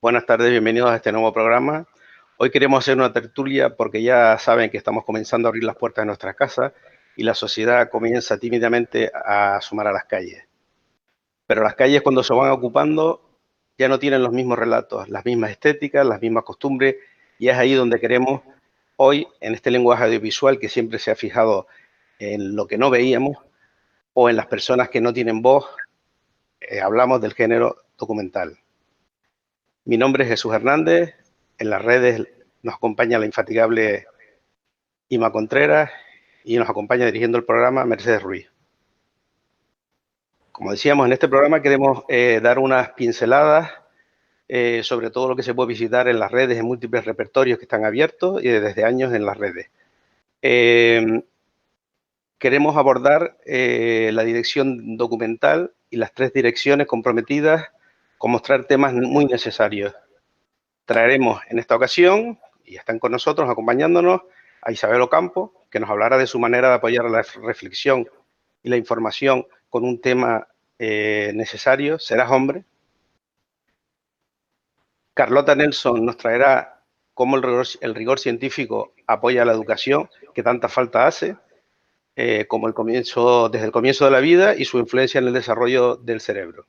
Buenas tardes, bienvenidos a este nuevo programa. Hoy queremos hacer una tertulia porque ya saben que estamos comenzando a abrir las puertas de nuestras casas y la sociedad comienza tímidamente a asomar a las calles. Pero las calles, cuando se van ocupando, ya no tienen los mismos relatos, las mismas estéticas, las mismas costumbres, y es ahí donde queremos hoy, en este lenguaje audiovisual que siempre se ha fijado en lo que no veíamos o en las personas que no tienen voz, hablamos del género documental. Mi nombre es Jesús Hernández, en las redes nos acompaña la infatigable Ima Contreras y nos acompaña dirigiendo el programa Mercedes Ruiz. Como decíamos, en este programa queremos dar unas pinceladas sobre todo lo que se puede visitar en las redes, en múltiples repertorios que están abiertos y desde años en las redes. Queremos abordar la dirección documental y las 3 direcciones comprometidas con mostrar temas muy necesarios. Traeremos en esta ocasión, y están con nosotros acompañándonos, a Isabel Ocampo, que nos hablará de su manera de apoyar la reflexión y la información con un tema necesario, Serás hombre. Carlota Nelson nos traerá cómo el rigor científico apoya la educación, que tanta falta hace, como desde el comienzo de la vida y su influencia en el desarrollo del cerebro.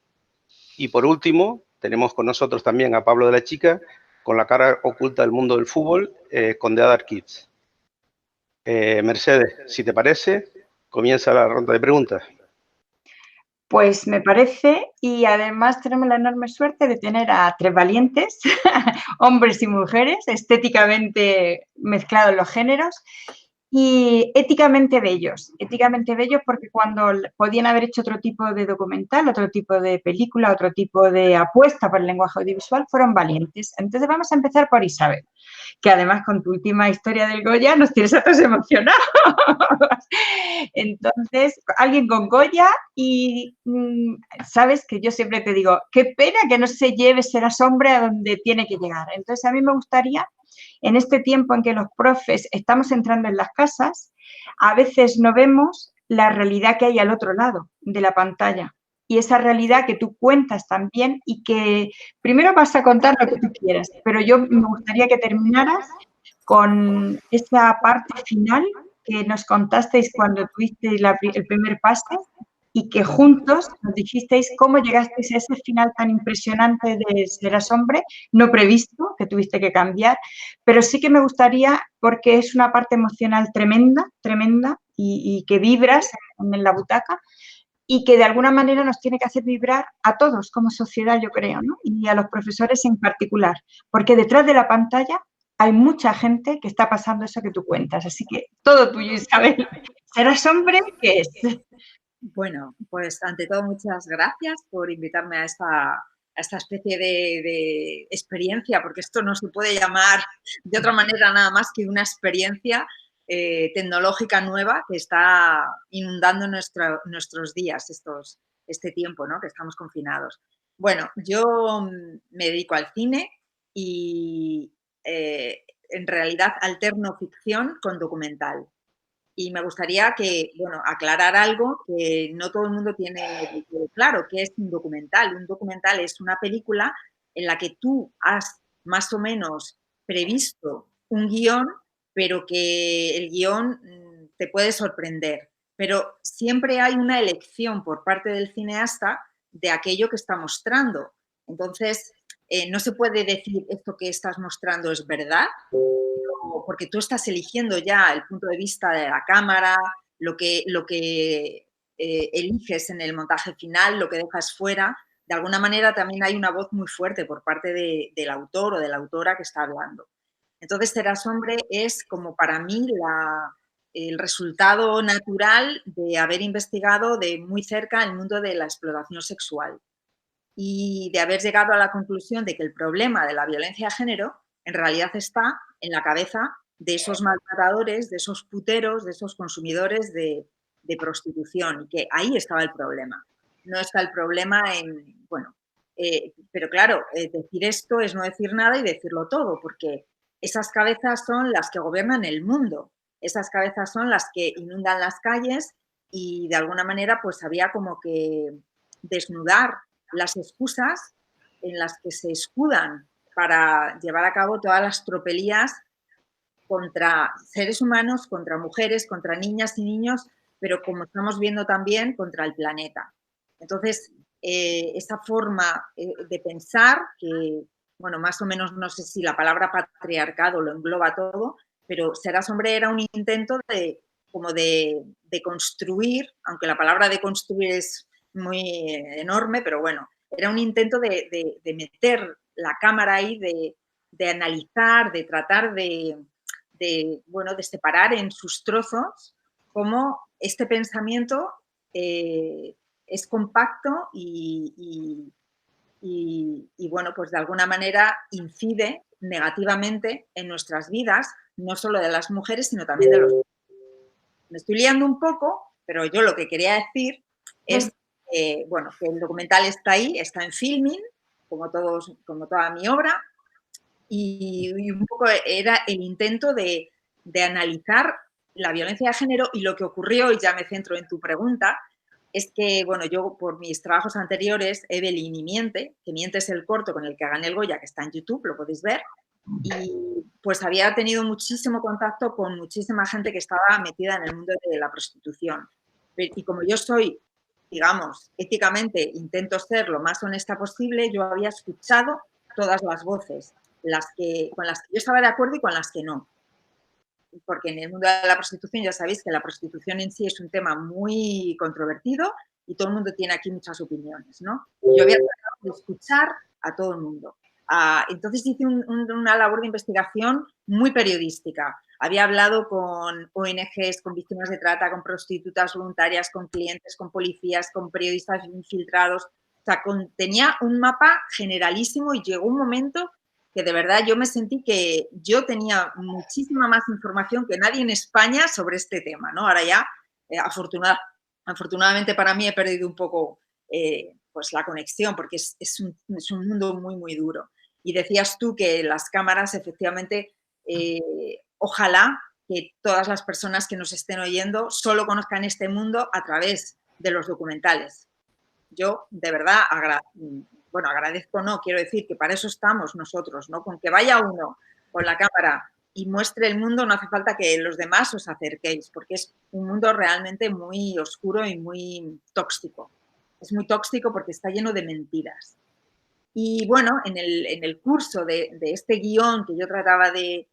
Y por último, tenemos con nosotros también a Pablo de la Chica, con la cara oculta del mundo del fútbol, con The Other Kids. Mercedes, si te parece, comienza la ronda de preguntas. Pues me parece, y además tenemos la enorme suerte de tener a 3 valientes, hombres y mujeres, estéticamente mezclados los géneros, y éticamente bellos porque cuando podían haber hecho otro tipo de documental, otro tipo de película, otro tipo de apuesta por el lenguaje audiovisual, fueron valientes. Entonces vamos a empezar por Isabel, que además con tu última historia del Goya nos tienes a todos emocionados. Entonces, alguien con Goya y sabes que yo siempre te digo, qué pena que no se lleve Serás hombre a donde tiene que llegar. Entonces, a mí me gustaría, en este tiempo en que los profes estamos entrando en las casas, a veces no vemos la realidad que hay al otro lado de la pantalla. Y esa realidad que tú cuentas también y que primero vas a contar lo que tú quieras, pero yo me gustaría que terminaras con esa parte final que nos contasteis cuando tuvisteis el primer pase y que juntos nos dijisteis cómo llegasteis a ese final tan impresionante de Serás hombre, no previsto, que tuviste que cambiar, pero sí que me gustaría, porque es una parte emocional tremenda, tremenda, y que vibras en la butaca, y que de alguna manera nos tiene que hacer vibrar a todos como sociedad, yo creo, ¿no? Y a los profesores en particular, porque detrás de la pantalla hay mucha gente que está pasando eso que tú cuentas. Así que todo tuyo, Isabel. ¿Serás hombre? ¿Qué es? Bueno, pues ante todo muchas gracias por invitarme a esta especie de experiencia, porque esto no se puede llamar de otra manera nada más que una experiencia tecnológica nueva que está inundando nuestros días, este tiempo, ¿no?, que estamos confinados. Bueno, yo me dedico al cine y en realidad alterno ficción con documental. Y me gustaría que, bueno, aclarar algo que no todo el mundo tiene claro, que es un documental. Un documental es una película en la que tú has más o menos previsto un guión, pero que el guión te puede sorprender. Pero siempre hay una elección por parte del cineasta de aquello que está mostrando. Entonces, no se puede decir esto que estás mostrando es verdad, porque tú estás eligiendo ya el punto de vista de la cámara, lo que eliges en el montaje final, lo que dejas fuera. De alguna manera también hay una voz muy fuerte por parte del autor o de la autora que está hablando. Entonces, Serás hombre es como para mí el resultado natural de haber investigado de muy cerca el mundo de la explotación sexual y de haber llegado a la conclusión de que el problema de la violencia de género en realidad está en la cabeza de esos maltratadores, de esos puteros, de esos consumidores de prostitución, y que ahí estaba el problema. No está el problema en, bueno, pero claro, decir esto es no decir nada y decirlo todo, porque esas cabezas son las que gobiernan el mundo, esas cabezas son las que inundan las calles y de alguna manera pues había como que desnudar las excusas en las que se escudan para llevar a cabo todas las tropelías contra seres humanos, contra mujeres, contra niñas y niños, pero como estamos viendo también, contra el planeta. Entonces, esa forma de pensar, que, bueno, más o menos no sé si la palabra patriarcado lo engloba todo, pero Serás hombre era un intento de construir, aunque la palabra de construir es muy enorme, pero bueno, era un intento de meter la cámara ahí, de analizar, de tratar bueno, de separar en sus trozos cómo este pensamiento es compacto y, bueno, pues de alguna manera incide negativamente en nuestras vidas, no solo de las mujeres, sino también de los hombres. Me estoy liando un poco, pero yo lo que quería decir es, bueno, que el documental está ahí, está en Filmin, como toda mi obra, y un poco era el intento de analizar la violencia de género, y lo que ocurrió, y ya me centro en tu pregunta, es que, bueno, yo por mis trabajos anteriores, Evelyn y Miente, que Miente es el corto con el que gané el Goya, que está en YouTube, lo podéis ver, y pues había tenido muchísimo contacto con muchísima gente que estaba metida en el mundo de la prostitución. Y como yo soy, digamos, éticamente intento ser lo más honesta posible, yo había escuchado todas las voces, con las que yo estaba de acuerdo y con las que no. Porque en el mundo de la prostitución ya sabéis que la prostitución en sí es un tema muy controvertido y todo el mundo tiene aquí muchas opiniones, ¿no? Yo había tratado de escuchar a todo el mundo. Entonces hice una labor de investigación muy periodística. Había hablado con ONGs, con víctimas de trata, con prostitutas voluntarias, con clientes, con policías, con periodistas infiltrados. O sea, tenía un mapa generalísimo, y llegó un momento que de verdad yo me sentí que yo tenía muchísima más información que nadie en España sobre este tema, ¿no? Ahora ya, afortunadamente para mí, he perdido un poco pues la conexión, porque es un mundo muy, muy duro. Y decías tú que las cámaras, efectivamente, ojalá que todas las personas que nos estén oyendo solo conozcan este mundo a través de los documentales. Yo, de verdad, agradezco, no, quiero decir que para eso estamos nosotros, ¿no? Con que vaya uno con la cámara y muestre el mundo, no hace falta que los demás os acerquéis, porque es un mundo realmente muy oscuro y muy tóxico. Es muy tóxico porque está lleno de mentiras. Y bueno, en el curso de este guión que yo trataba de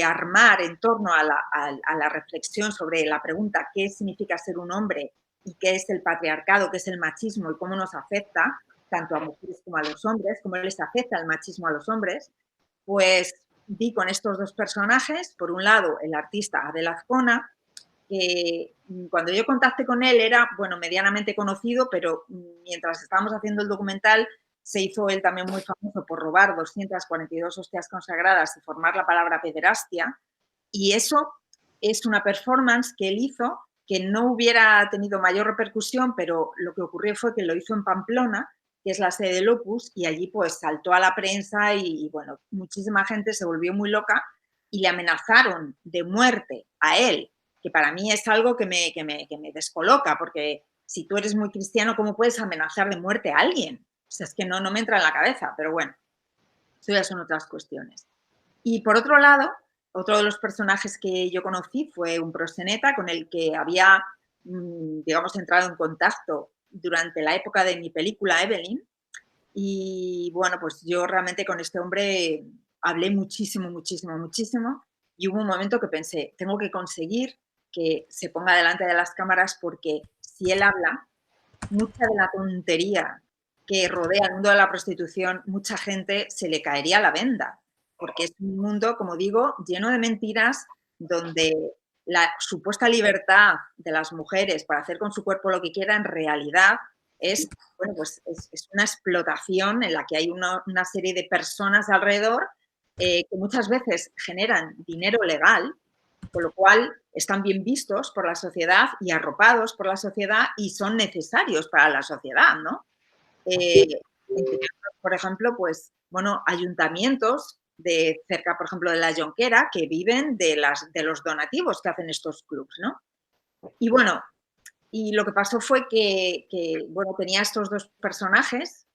armar en torno a la reflexión sobre la pregunta ¿qué significa ser un hombre? Y qué es el patriarcado, qué es el machismo y cómo nos afecta tanto a mujeres como a los hombres, cómo les afecta el machismo a los hombres, pues vi con estos dos personajes, por un lado el artista Adel Azcona, que cuando yo contacté con él era, bueno, medianamente conocido, pero mientras estábamos haciendo el documental se hizo él también muy famoso por robar 242 hostias consagradas y formar la palabra pederastia, y eso es una performance que él hizo que no hubiera tenido mayor repercusión, pero lo que ocurrió fue que lo hizo en Pamplona, que es la sede del Opus, y allí pues saltó a la prensa y bueno, muchísima gente se volvió muy loca y le amenazaron de muerte a él, que para mí es algo que me descoloca, porque si tú eres muy cristiano, ¿cómo puedes amenazar de muerte a alguien? O sea, es que no me entra en la cabeza, pero bueno, eso ya son otras cuestiones. Y por otro lado, otro de los personajes que yo conocí fue un proxeneta con el que había, digamos, entrado en contacto durante la época de mi película Evelyn. Y bueno, pues yo realmente con este hombre hablé muchísimo, muchísimo, muchísimo. Y hubo un momento que pensé, tengo que conseguir que se ponga delante de las cámaras, porque si él habla, mucha de la tontería que rodea el mundo de la prostitución, mucha gente se le caería la venda, porque es un mundo, como digo, lleno de mentiras, donde la supuesta libertad de las mujeres para hacer con su cuerpo lo que quiera, en realidad es, bueno, pues es una explotación en la que hay una serie de personas alrededor que muchas veces generan dinero legal, con lo cual están bien vistos por la sociedad y arropados por la sociedad y son necesarios para la sociedad, ¿no? Por ejemplo, pues, bueno, ayuntamientos de cerca, por ejemplo, de la Jonquera, que viven de los donativos que hacen estos clubs, ¿no? Y bueno, y lo que pasó fue que bueno, tenía estos dos personajes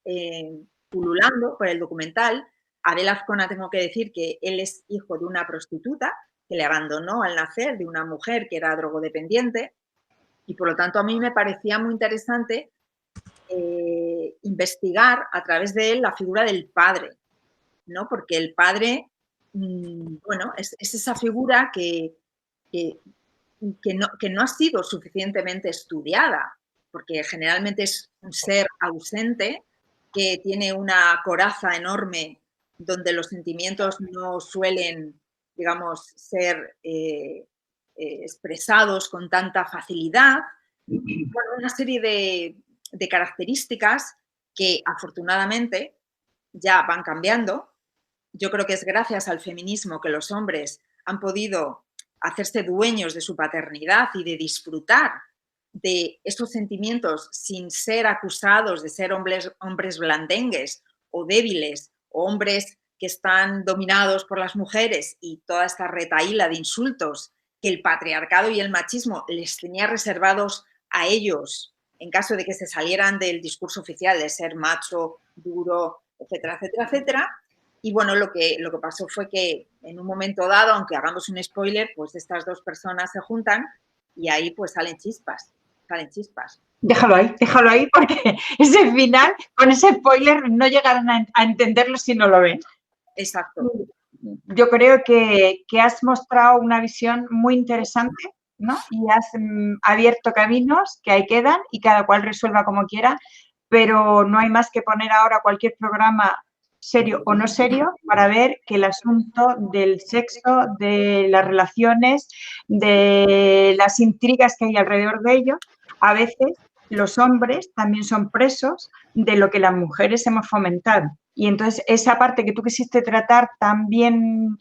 pululando por el documental. Adel Azcona, tengo que decir que él es hijo de una prostituta que le abandonó al nacer, de una mujer que era drogodependiente, y por lo tanto a mí me parecía muy interesante investigar a través de él la figura del padre, ¿no? Porque el padre, bueno, es esa figura que no ha sido suficientemente estudiada, porque generalmente es un ser ausente que tiene una coraza enorme donde los sentimientos no suelen, digamos, ser expresados con tanta facilidad. Bueno, una serie de características que afortunadamente ya van cambiando. Yo creo que es gracias al feminismo que los hombres han podido hacerse dueños de su paternidad y de disfrutar de esos sentimientos sin ser acusados de ser hombres blandengues o débiles o hombres que están dominados por las mujeres y toda esta retahíla de insultos que el patriarcado y el machismo les tenía reservados a ellos en caso de que se salieran del discurso oficial de ser macho, duro, etcétera, etcétera, etcétera. Y bueno, lo que pasó fue que en un momento dado, aunque hagamos un spoiler, pues estas dos personas se juntan y ahí pues salen chispas. Déjalo ahí, porque ese final, con ese spoiler, no llegarán a entenderlo si no lo ven. Exacto. Yo creo que has mostrado una visión muy interesante, ¿no? Y has abierto caminos que ahí quedan y cada cual resuelva como quiera, pero no hay más que poner ahora cualquier programa serio o no serio para ver que el asunto del sexo, de las relaciones, de las intrigas que hay alrededor de ello, a veces los hombres también son presos de lo que las mujeres hemos fomentado. Y entonces esa parte que tú quisiste tratar tan bien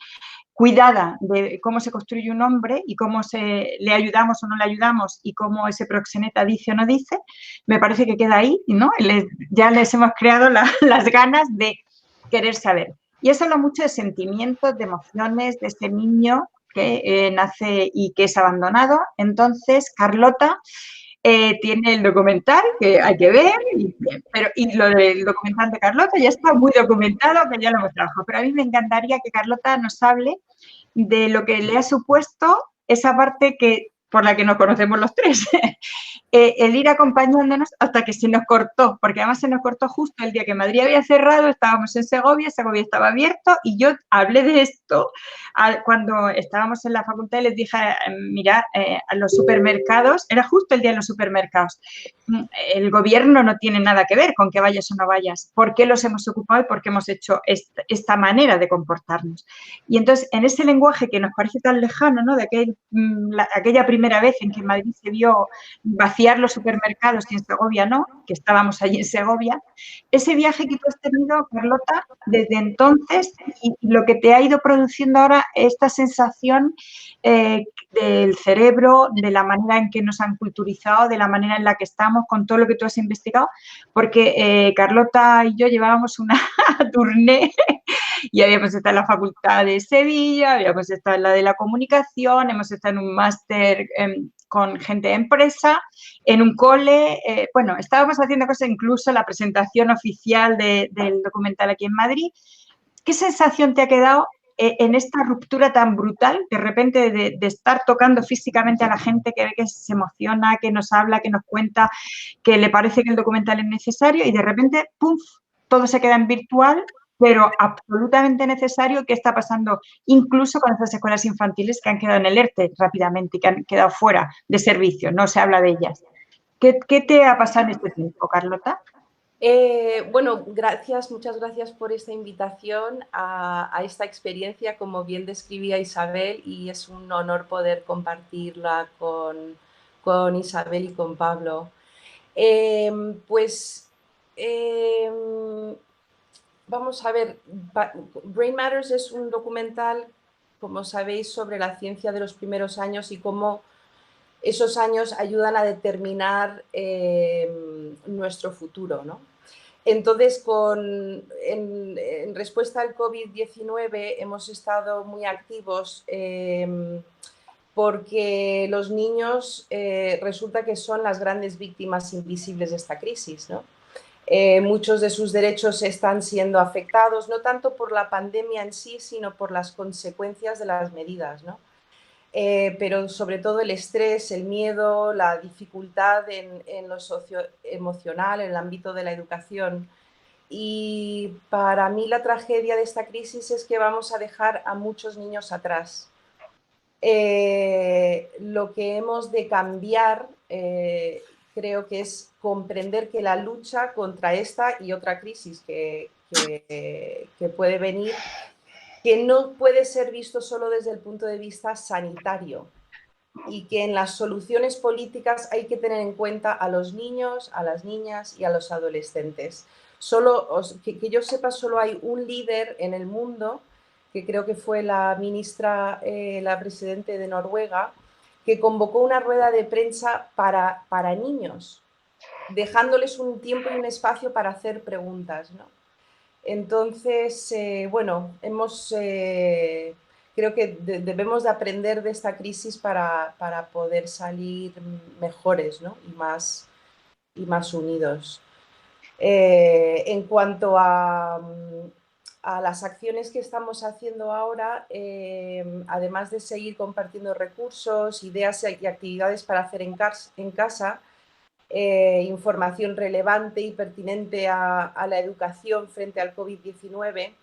cuidada de cómo se construye un hombre y cómo le ayudamos o no le ayudamos y cómo ese proxeneta dice o no dice, me parece que queda ahí, ¿no? Ya les hemos creado las ganas de querer saber. Y eso habla mucho de sentimientos, de emociones, de ese niño que nace y que es abandonado. Entonces, Carlota tiene el documental que hay que ver, y lo del documental de Carlota ya está muy documentado, que ya lo hemos trabajado. Pero a mí me encantaría que Carlota nos hable de lo que le ha supuesto esa parte por la que nos conocemos los tres, el ir acompañándonos hasta que se nos cortó, porque además se nos cortó justo el día que Madrid había cerrado, estábamos en Segovia estaba abierto y yo hablé de esto cuando estábamos en la facultad y les dije, mirad, a los supermercados, era justo el día de los supermercados, el gobierno no tiene nada que ver con que vayas o no vayas, ¿por qué los hemos ocupado y por qué hemos hecho esta manera de comportarnos? Y entonces, en ese lenguaje que nos parece tan lejano, ¿no? De aquella primera vez en que Madrid se vio vaciar los supermercados y en Segovia no, que estábamos allí en Segovia, ese viaje que tú has tenido, Carlota, desde entonces y lo que te ha ido produciendo ahora esta sensación del cerebro, de la manera en que nos han culturizado, de la manera en la que estamos, con todo lo que tú has investigado, porque Carlota y yo llevábamos una tournée y habíamos estado en la Facultad de Sevilla, habíamos estado en la de la comunicación, hemos estado en un máster con gente de empresa, en un cole, bueno, estábamos haciendo cosas, incluso la presentación oficial del documental aquí en Madrid. ¿Qué sensación te ha quedado en esta ruptura tan brutal, de repente de estar tocando físicamente a la gente que ve que se emociona, que nos habla, que nos cuenta, que le parece que el documental es necesario y de repente, ¡pum!, todo se queda en virtual, pero absolutamente necesario? ¿Qué está pasando incluso con estas escuelas infantiles que han quedado en el ERTE rápidamente y que han quedado fuera de servicio? No se habla de ellas. ¿Qué te ha pasado en este tiempo, Carlota? Bueno, muchas gracias por esta invitación a esta experiencia, como bien describía Isabel, y es un honor poder compartirla con Isabel y con Pablo. Vamos a ver, Brain Matters es un documental, como sabéis, sobre la ciencia de los primeros años y cómo esos años ayudan a determinar nuestro futuro, ¿no? Entonces, en respuesta al COVID-19 hemos estado muy activos porque los niños resulta que son las grandes víctimas invisibles de esta crisis, ¿no? Muchos de sus derechos están siendo afectados, no tanto por la pandemia en sí, sino por las consecuencias de las medidas, ¿no? Pero sobre todo el estrés, el miedo, la dificultad en lo socioemocional, en el ámbito de la educación. Y para mí la tragedia de esta crisis es que vamos a dejar a muchos niños atrás. Lo que hemos de cambiar creo que es comprender que la lucha contra esta y otra crisis que puede venir, que no puede ser visto solo desde el punto de vista sanitario y que en las soluciones políticas hay que tener en cuenta a los niños, a las niñas y a los adolescentes. Que yo sepa, solo hay un líder en el mundo, que creo que fue la ministra, la presidente de Noruega, que convocó una rueda de prensa para niños, dejándoles un tiempo y un espacio para hacer preguntas, ¿no? Entonces, bueno, creo que debemos de aprender de esta crisis para poder salir mejores, ¿no? y más unidos. En cuanto a las acciones que estamos haciendo ahora, además de seguir compartiendo recursos, ideas y actividades para hacer en casa, información relevante y pertinente a la educación frente al COVID-19,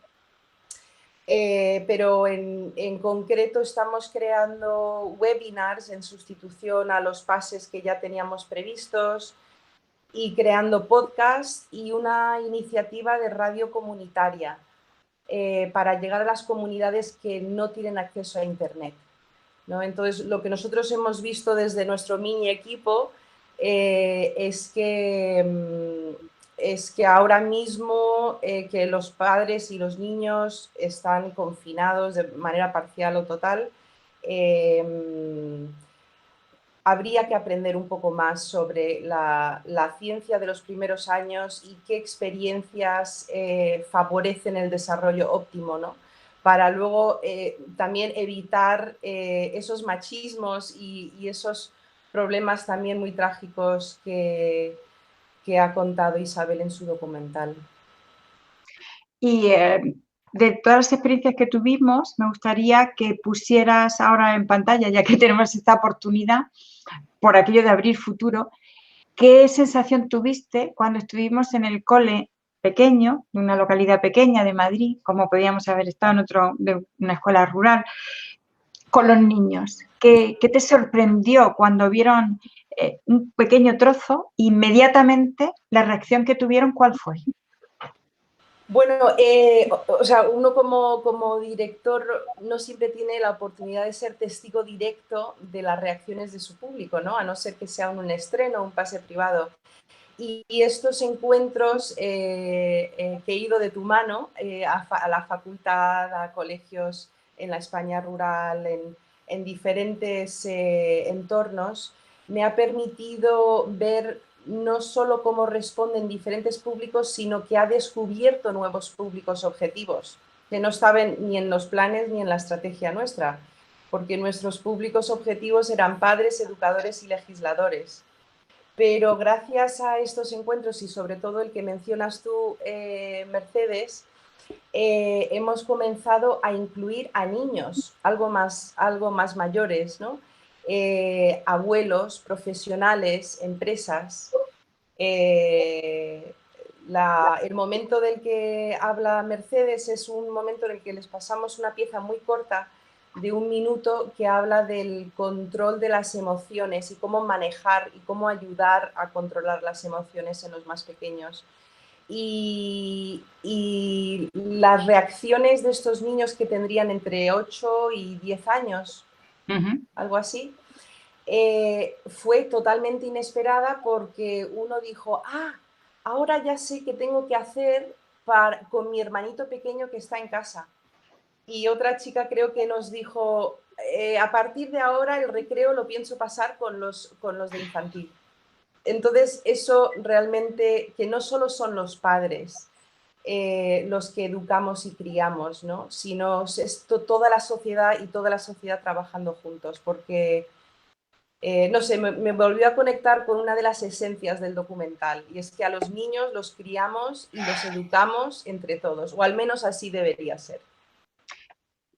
pero en concreto estamos creando webinars en sustitución a los pases que ya teníamos previstos y creando podcasts y una iniciativa de radio comunitaria para llegar a las comunidades que no tienen acceso a Internet, ¿no? Entonces, lo que nosotros hemos visto desde nuestro mini equipo es que ahora mismo que los padres y los niños están confinados de manera parcial o total, habría que aprender un poco más sobre la ciencia de los primeros años y qué experiencias favorecen el desarrollo óptimo, ¿no? Para luego también evitar esos machismos y esos problemas también muy trágicos que ha contado Isabel en su documental. Y de todas las experiencias que tuvimos, me gustaría que pusieras ahora en pantalla, ya que tenemos esta oportunidad, por aquello de abrir futuro, ¿qué sensación tuviste cuando estuvimos en el cole pequeño, de una localidad pequeña de Madrid, como podíamos haber estado de una escuela rural, con los niños? ¿Qué te sorprendió cuando vieron un pequeño trozo? Inmediatamente la reacción que tuvieron, ¿cuál fue? Bueno, o sea, uno como director no siempre tiene la oportunidad de ser testigo directo de las reacciones de su público, ¿no? A no ser que sea un estreno o un pase privado. Y estos encuentros que he ido de tu mano a la facultad, a colegios en la España rural, en diferentes entornos, me ha permitido ver no solo cómo responden diferentes públicos, sino que ha descubierto nuevos públicos objetivos, que no estaban ni en los planes ni en la estrategia nuestra, porque nuestros públicos objetivos eran padres, educadores y legisladores. Pero gracias a estos encuentros y sobre todo el que mencionas tú, Mercedes, hemos comenzado a incluir a niños, algo más mayores, ¿no? Abuelos, profesionales, empresas. El momento del que habla Mercedes es un momento en el que les pasamos una pieza muy corta de 1 minuto que habla del control de las emociones y cómo manejar y cómo ayudar a controlar las emociones en los más pequeños. Y las reacciones de estos niños que tendrían entre 8 y 10 años, algo así, fue totalmente inesperada porque uno dijo, ahora ya sé qué tengo que hacer con mi hermanito pequeño que está en casa. Y otra chica creo que nos dijo, a partir de ahora el recreo lo pienso pasar con los de infantil. Entonces, eso realmente, que no solo son los padres los que educamos y criamos, ¿no? Sino toda la sociedad y toda la sociedad trabajando juntos, porque no sé, me volvió a conectar con una de las esencias del documental, y es que a los niños los criamos y los educamos entre todos, o al menos así debería ser.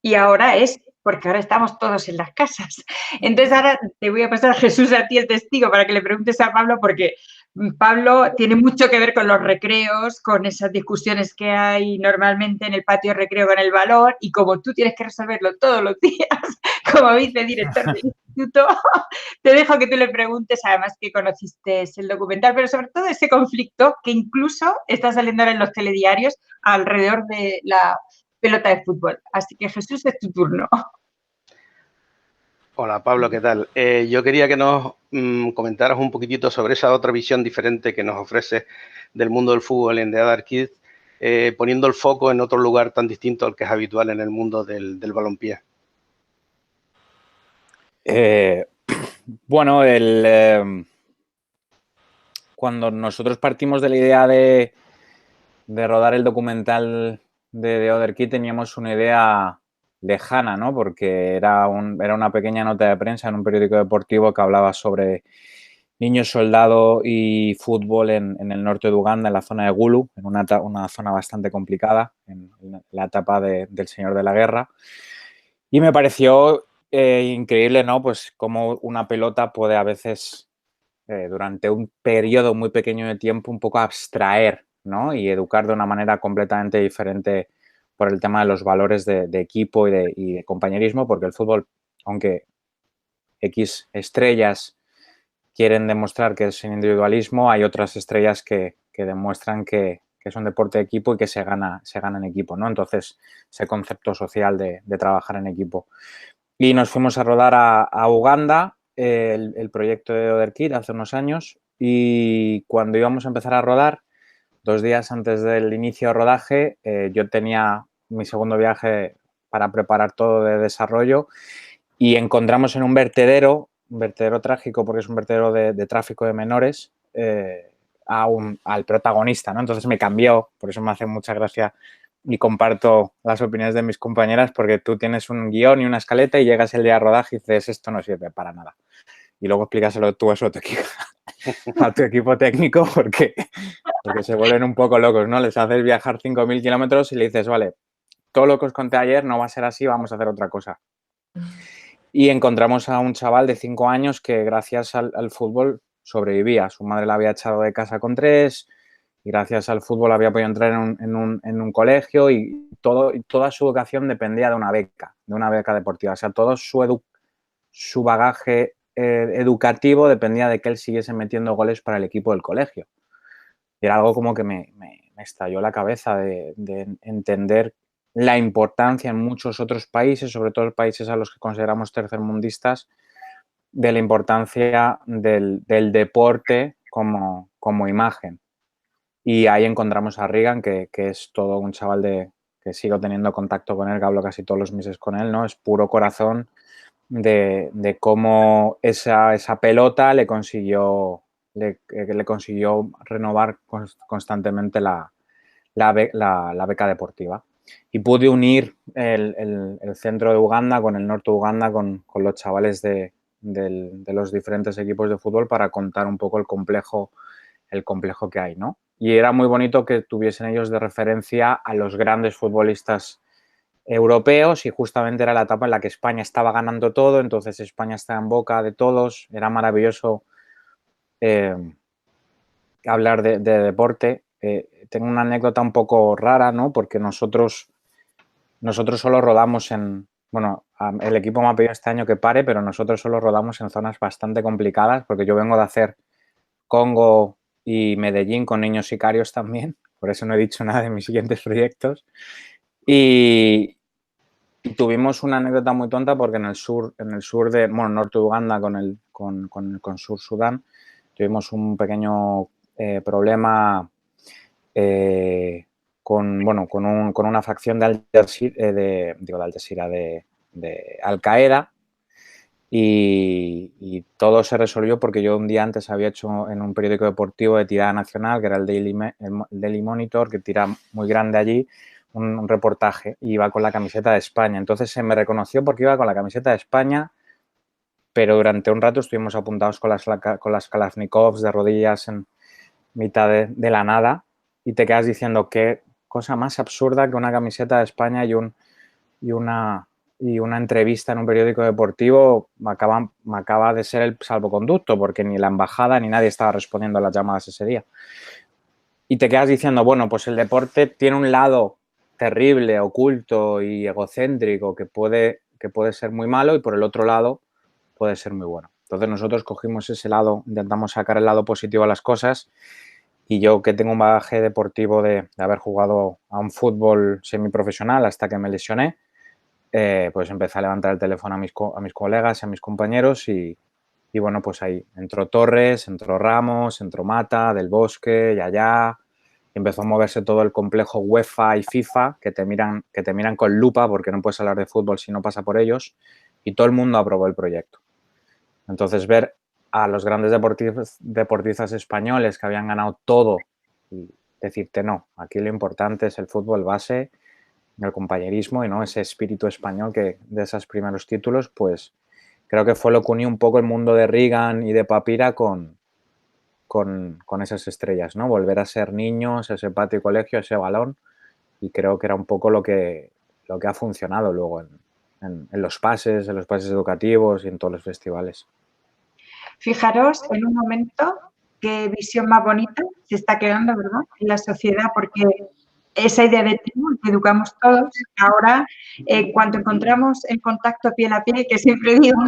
Y ahora es, porque ahora estamos todos en las casas. Entonces ahora te voy a pasar a Jesús, a ti el testigo, para que le preguntes a Pablo, porque Pablo tiene mucho que ver con los recreos, con esas discusiones que hay normalmente en el patio de recreo con el balón, y como tú tienes que resolverlo todos los días como vicedirector del instituto, te dejo que tú le preguntes, además que conociste el documental, pero sobre todo ese conflicto que incluso está saliendo ahora en los telediarios alrededor de la pelota de fútbol. Así que Jesús, es tu turno. Hola Pablo, ¿qué tal? Yo quería que nos comentaras un poquitito sobre esa otra visión diferente que nos ofrece del mundo del fútbol en The Other Kids, poniendo el foco en otro lugar tan distinto al que es habitual en el mundo del balompié. Bueno, cuando nosotros partimos de la idea de rodar el documental de The Other Kid, teníamos una idea lejana, ¿no? Porque era una pequeña nota de prensa en un periódico deportivo que hablaba sobre niños soldado y fútbol en el norte de Uganda, en la zona de Gulu, en una zona bastante complicada, en la etapa del Señor de la Guerra. Y me pareció increíble, ¿no? Pues cómo una pelota puede a veces, durante un periodo muy pequeño de tiempo, un poco abstraer, ¿no? Y educar de una manera completamente diferente por el tema de los valores de equipo y de compañerismo, porque el fútbol, aunque X estrellas quieren demostrar que es un individualismo, hay otras estrellas que demuestran que es un deporte de equipo y que se gana en equipo, ¿no? Entonces, ese concepto social de trabajar en equipo. Y nos fuimos a rodar a Uganda, el proyecto de Other Kid, hace unos años, y cuando íbamos a empezar a rodar, 2 días antes del inicio de rodaje, yo tenía mi segundo viaje para preparar todo de desarrollo y encontramos en un vertedero trágico porque es un vertedero de tráfico de menores, al protagonista, ¿no? Entonces me cambió, por eso me hace mucha gracia y comparto las opiniones de mis compañeras, porque tú tienes un guión y una escaleta y llegas el día de rodaje y dices, esto no sirve para nada. Y luego explícaselo tú eso a tu equipo técnico porque se vuelven un poco locos, ¿no? Les haces viajar 5.000 kilómetros y le dices, vale, todo lo que os conté ayer no va a ser así, vamos a hacer otra cosa. Y encontramos a un chaval de 5 años que gracias al fútbol sobrevivía. Su madre la había echado de casa con 3 y gracias al fútbol había podido entrar en un colegio y toda su educación dependía de una beca deportiva. O sea, todo su bagaje educativo dependía de que él siguiese metiendo goles para el equipo del colegio. Y era algo como que me estalló la cabeza de entender la importancia en muchos otros países, sobre todo países a los que consideramos tercermundistas, de la importancia del deporte como imagen. Y ahí encontramos a Regan, que es todo un chaval que sigo teniendo contacto con él, que hablo casi todos los meses con él, ¿no? Es puro corazón de cómo esa pelota le consiguió renovar constantemente la beca deportiva. Y pude unir el centro de Uganda con el norte de Uganda, con los chavales de los diferentes equipos de fútbol para contar un poco el complejo que hay, ¿no? Y era muy bonito que tuviesen ellos de referencia a los grandes futbolistas europeos y justamente era la etapa en la que España estaba ganando todo, entonces España está en boca de todos, era maravilloso hablar de deporte. Tengo una anécdota un poco rara, ¿no? Porque nosotros solo rodamos bueno, el equipo me ha pedido este año que pare, pero nosotros solo rodamos en zonas bastante complicadas, porque yo vengo de hacer Congo y Medellín con niños sicarios también, por eso no he dicho nada de mis siguientes proyectos. Y tuvimos una anécdota muy tonta porque en el sur norte de Uganda con Sur Sudán, tuvimos un pequeño problema con una facción de Al-Qaeda y todo se resolvió porque yo un día antes había hecho en un periódico deportivo de tirada nacional, que era el Daily Monitor, que tira muy grande allí, un reportaje y iba con la camiseta de España. Entonces se me reconoció porque iba con la camiseta de España pero durante un rato estuvimos apuntados con las Kalashnikovs de rodillas en mitad de la nada y te quedas diciendo qué cosa más absurda que una camiseta de España y una entrevista en un periódico deportivo me acaba de ser el salvoconducto, porque ni la embajada ni nadie estaba respondiendo a las llamadas ese día. Y te quedas diciendo, bueno, pues el deporte tiene un lado terrible, oculto y egocéntrico que puede ser muy malo, y por el otro lado puede ser muy bueno. Entonces nosotros cogimos ese lado, intentamos sacar el lado positivo a las cosas, y yo, que tengo un bagaje deportivo de haber jugado a un fútbol semiprofesional hasta que me lesioné, pues empecé a levantar el teléfono a mis colegas, a mis compañeros, y bueno, pues ahí entró Torres, entró Ramos, entró Mata, Del Bosque, Yaya. Empezó a moverse todo el complejo UEFA y FIFA, que te miran con lupa porque no puedes hablar de fútbol si no pasa por ellos, y todo el mundo aprobó el proyecto. Entonces, ver a los grandes deportistas españoles que habían ganado todo y decirte, no, aquí lo importante es el fútbol base, el compañerismo y no ese espíritu español que de esos primeros títulos, pues creo que fue lo que unió un poco el mundo de Reagan y de Papira con esas estrellas, ¿no? Volver a ser niños, ese patio y colegio, ese balón, y creo que era un poco lo que ha funcionado luego en los pases educativos y en todos los festivales. Fijaros en un momento qué visión más bonita se está creando, ¿verdad?, en la sociedad, porque esa idea de tribu que educamos todos, ahora, cuando encontramos el contacto piel a piel, que siempre digo,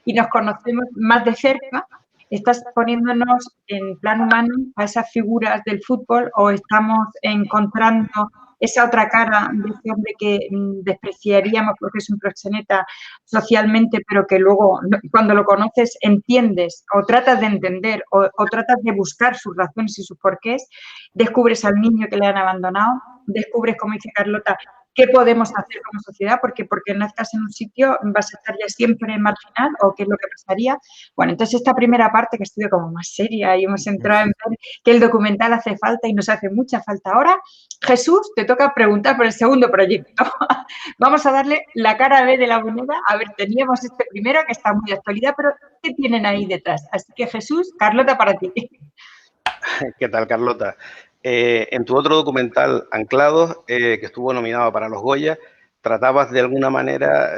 y nos conocemos más de cerca, estás poniéndonos en plan humano a esas figuras del fútbol, o estamos encontrando esa otra cara de ese hombre que despreciaríamos porque es un proxeneta socialmente, pero que luego, cuando lo conoces, entiendes o tratas de entender o tratas de buscar sus razones y sus porqués. Descubres al niño que le han abandonado, descubres, como dice Carlota, qué podemos hacer como sociedad, porque nazcas en un sitio vas a estar ya siempre marginal, o qué es lo que pasaría. Bueno, entonces esta primera parte, que estuve como más seria y hemos entrado en ver que el documental hace falta y nos hace mucha falta ahora. Jesús, te toca preguntar por el segundo proyecto. Vamos a darle la cara B de la moneda. A ver, teníamos este primero que está muy de actualidad, pero ¿qué tienen ahí detrás? Así que Jesús, Carlota, para ti. ¿Qué tal, Carlota? En tu otro documental, Anclados, que estuvo nominado para los Goya, tratabas de alguna manera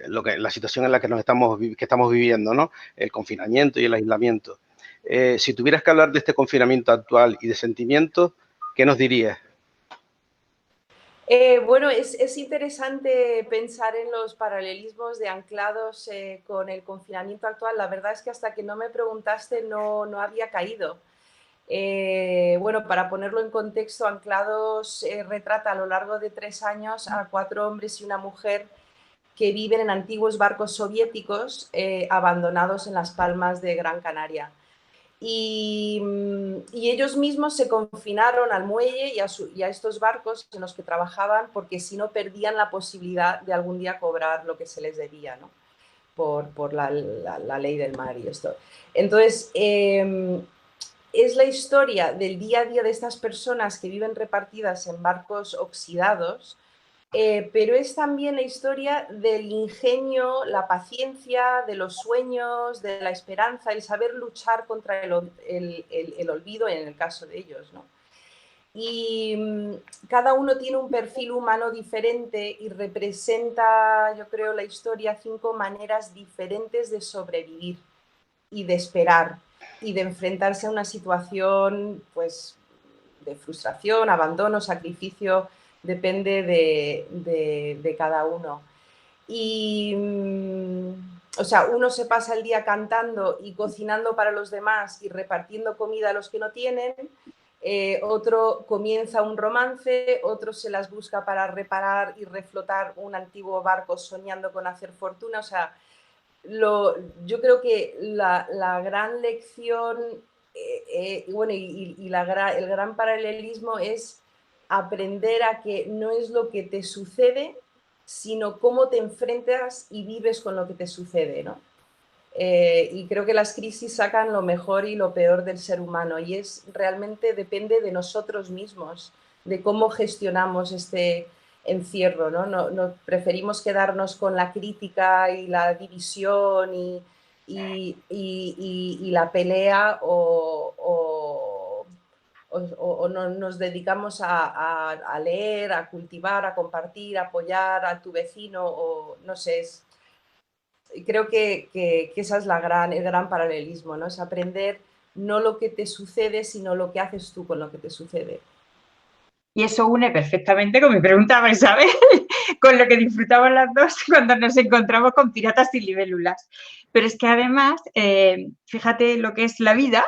la situación en la que estamos viviendo, ¿no? El confinamiento y el aislamiento. Si tuvieras que hablar de este confinamiento actual y de sentimientos, ¿qué nos dirías? Bueno, es interesante pensar en los paralelismos de Anclados con el confinamiento actual. La verdad es que hasta que no me preguntaste no había caído. Bueno, para ponerlo en contexto, Anclados retrata a lo largo de 3 años a 4 hombres y una mujer que viven en antiguos barcos soviéticos abandonados en las Palmas de Gran Canaria. Y ellos mismos se confinaron al muelle y a estos barcos en los que trabajaban, porque si no perdían la posibilidad de algún día cobrar lo que se les debía, ¿no? Por la ley del mar y esto. Entonces, es la historia del día a día de estas personas que viven repartidas en barcos oxidados, pero es también la historia del ingenio, la paciencia, de los sueños, de la esperanza, el saber luchar contra el olvido en el caso de ellos, ¿no? Y cada uno tiene un perfil humano diferente y representa, yo creo, la historia 5 maneras diferentes de sobrevivir y de esperar y de enfrentarse a una situación, pues, de frustración, abandono, sacrificio, depende de cada uno. Y, o sea, uno se pasa el día cantando y cocinando para los demás y repartiendo comida a los que no tienen, otro comienza un romance, otro se las busca para reparar y reflotar un antiguo barco soñando con hacer fortuna. O sea, yo creo que la gran lección, bueno, el gran paralelismo es aprender a que no es lo que te sucede, sino cómo te enfrentas y vives con lo que te sucede, ¿no? Y creo que las crisis sacan lo mejor y lo peor del ser humano, y realmente depende de nosotros mismos, de cómo gestionamos este encierro, ¿no? No preferimos quedarnos con la crítica y la división y y la pelea o nos dedicamos a leer, a cultivar, a compartir, a apoyar a tu vecino o no sé, creo que esa es el gran paralelismo, ¿no? Es aprender no lo que te sucede, sino lo que haces tú con lo que te sucede. Y eso une perfectamente con mi pregunta, ¿sabes? Con lo que disfrutamos las dos cuando nos encontramos con Piratas y Libélulas. Pero es que además, fíjate lo que es la vida,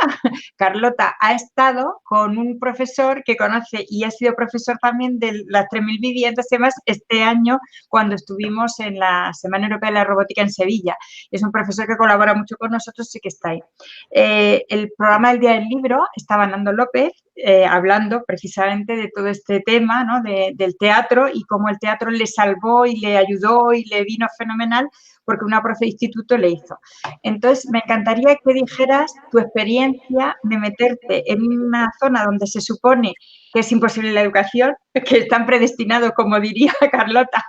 Carlota ha estado con un profesor que conoce y ha sido profesor también de las 3.000 viviendas y demás este año cuando estuvimos en la Semana Europea de la Robótica en Sevilla. Es un profesor que colabora mucho con nosotros, sí que está ahí. El programa del Día del Libro estaba Nando López hablando precisamente de todo este tema, ¿no? Del teatro y cómo el teatro le salvó y le ayudó y le vino fenomenal porque una profe de instituto le hizo. Entonces, me encantaría que dijeras tu experiencia de meterte en una zona donde se supone que es imposible la educación, que están predestinados, como diría Carlota,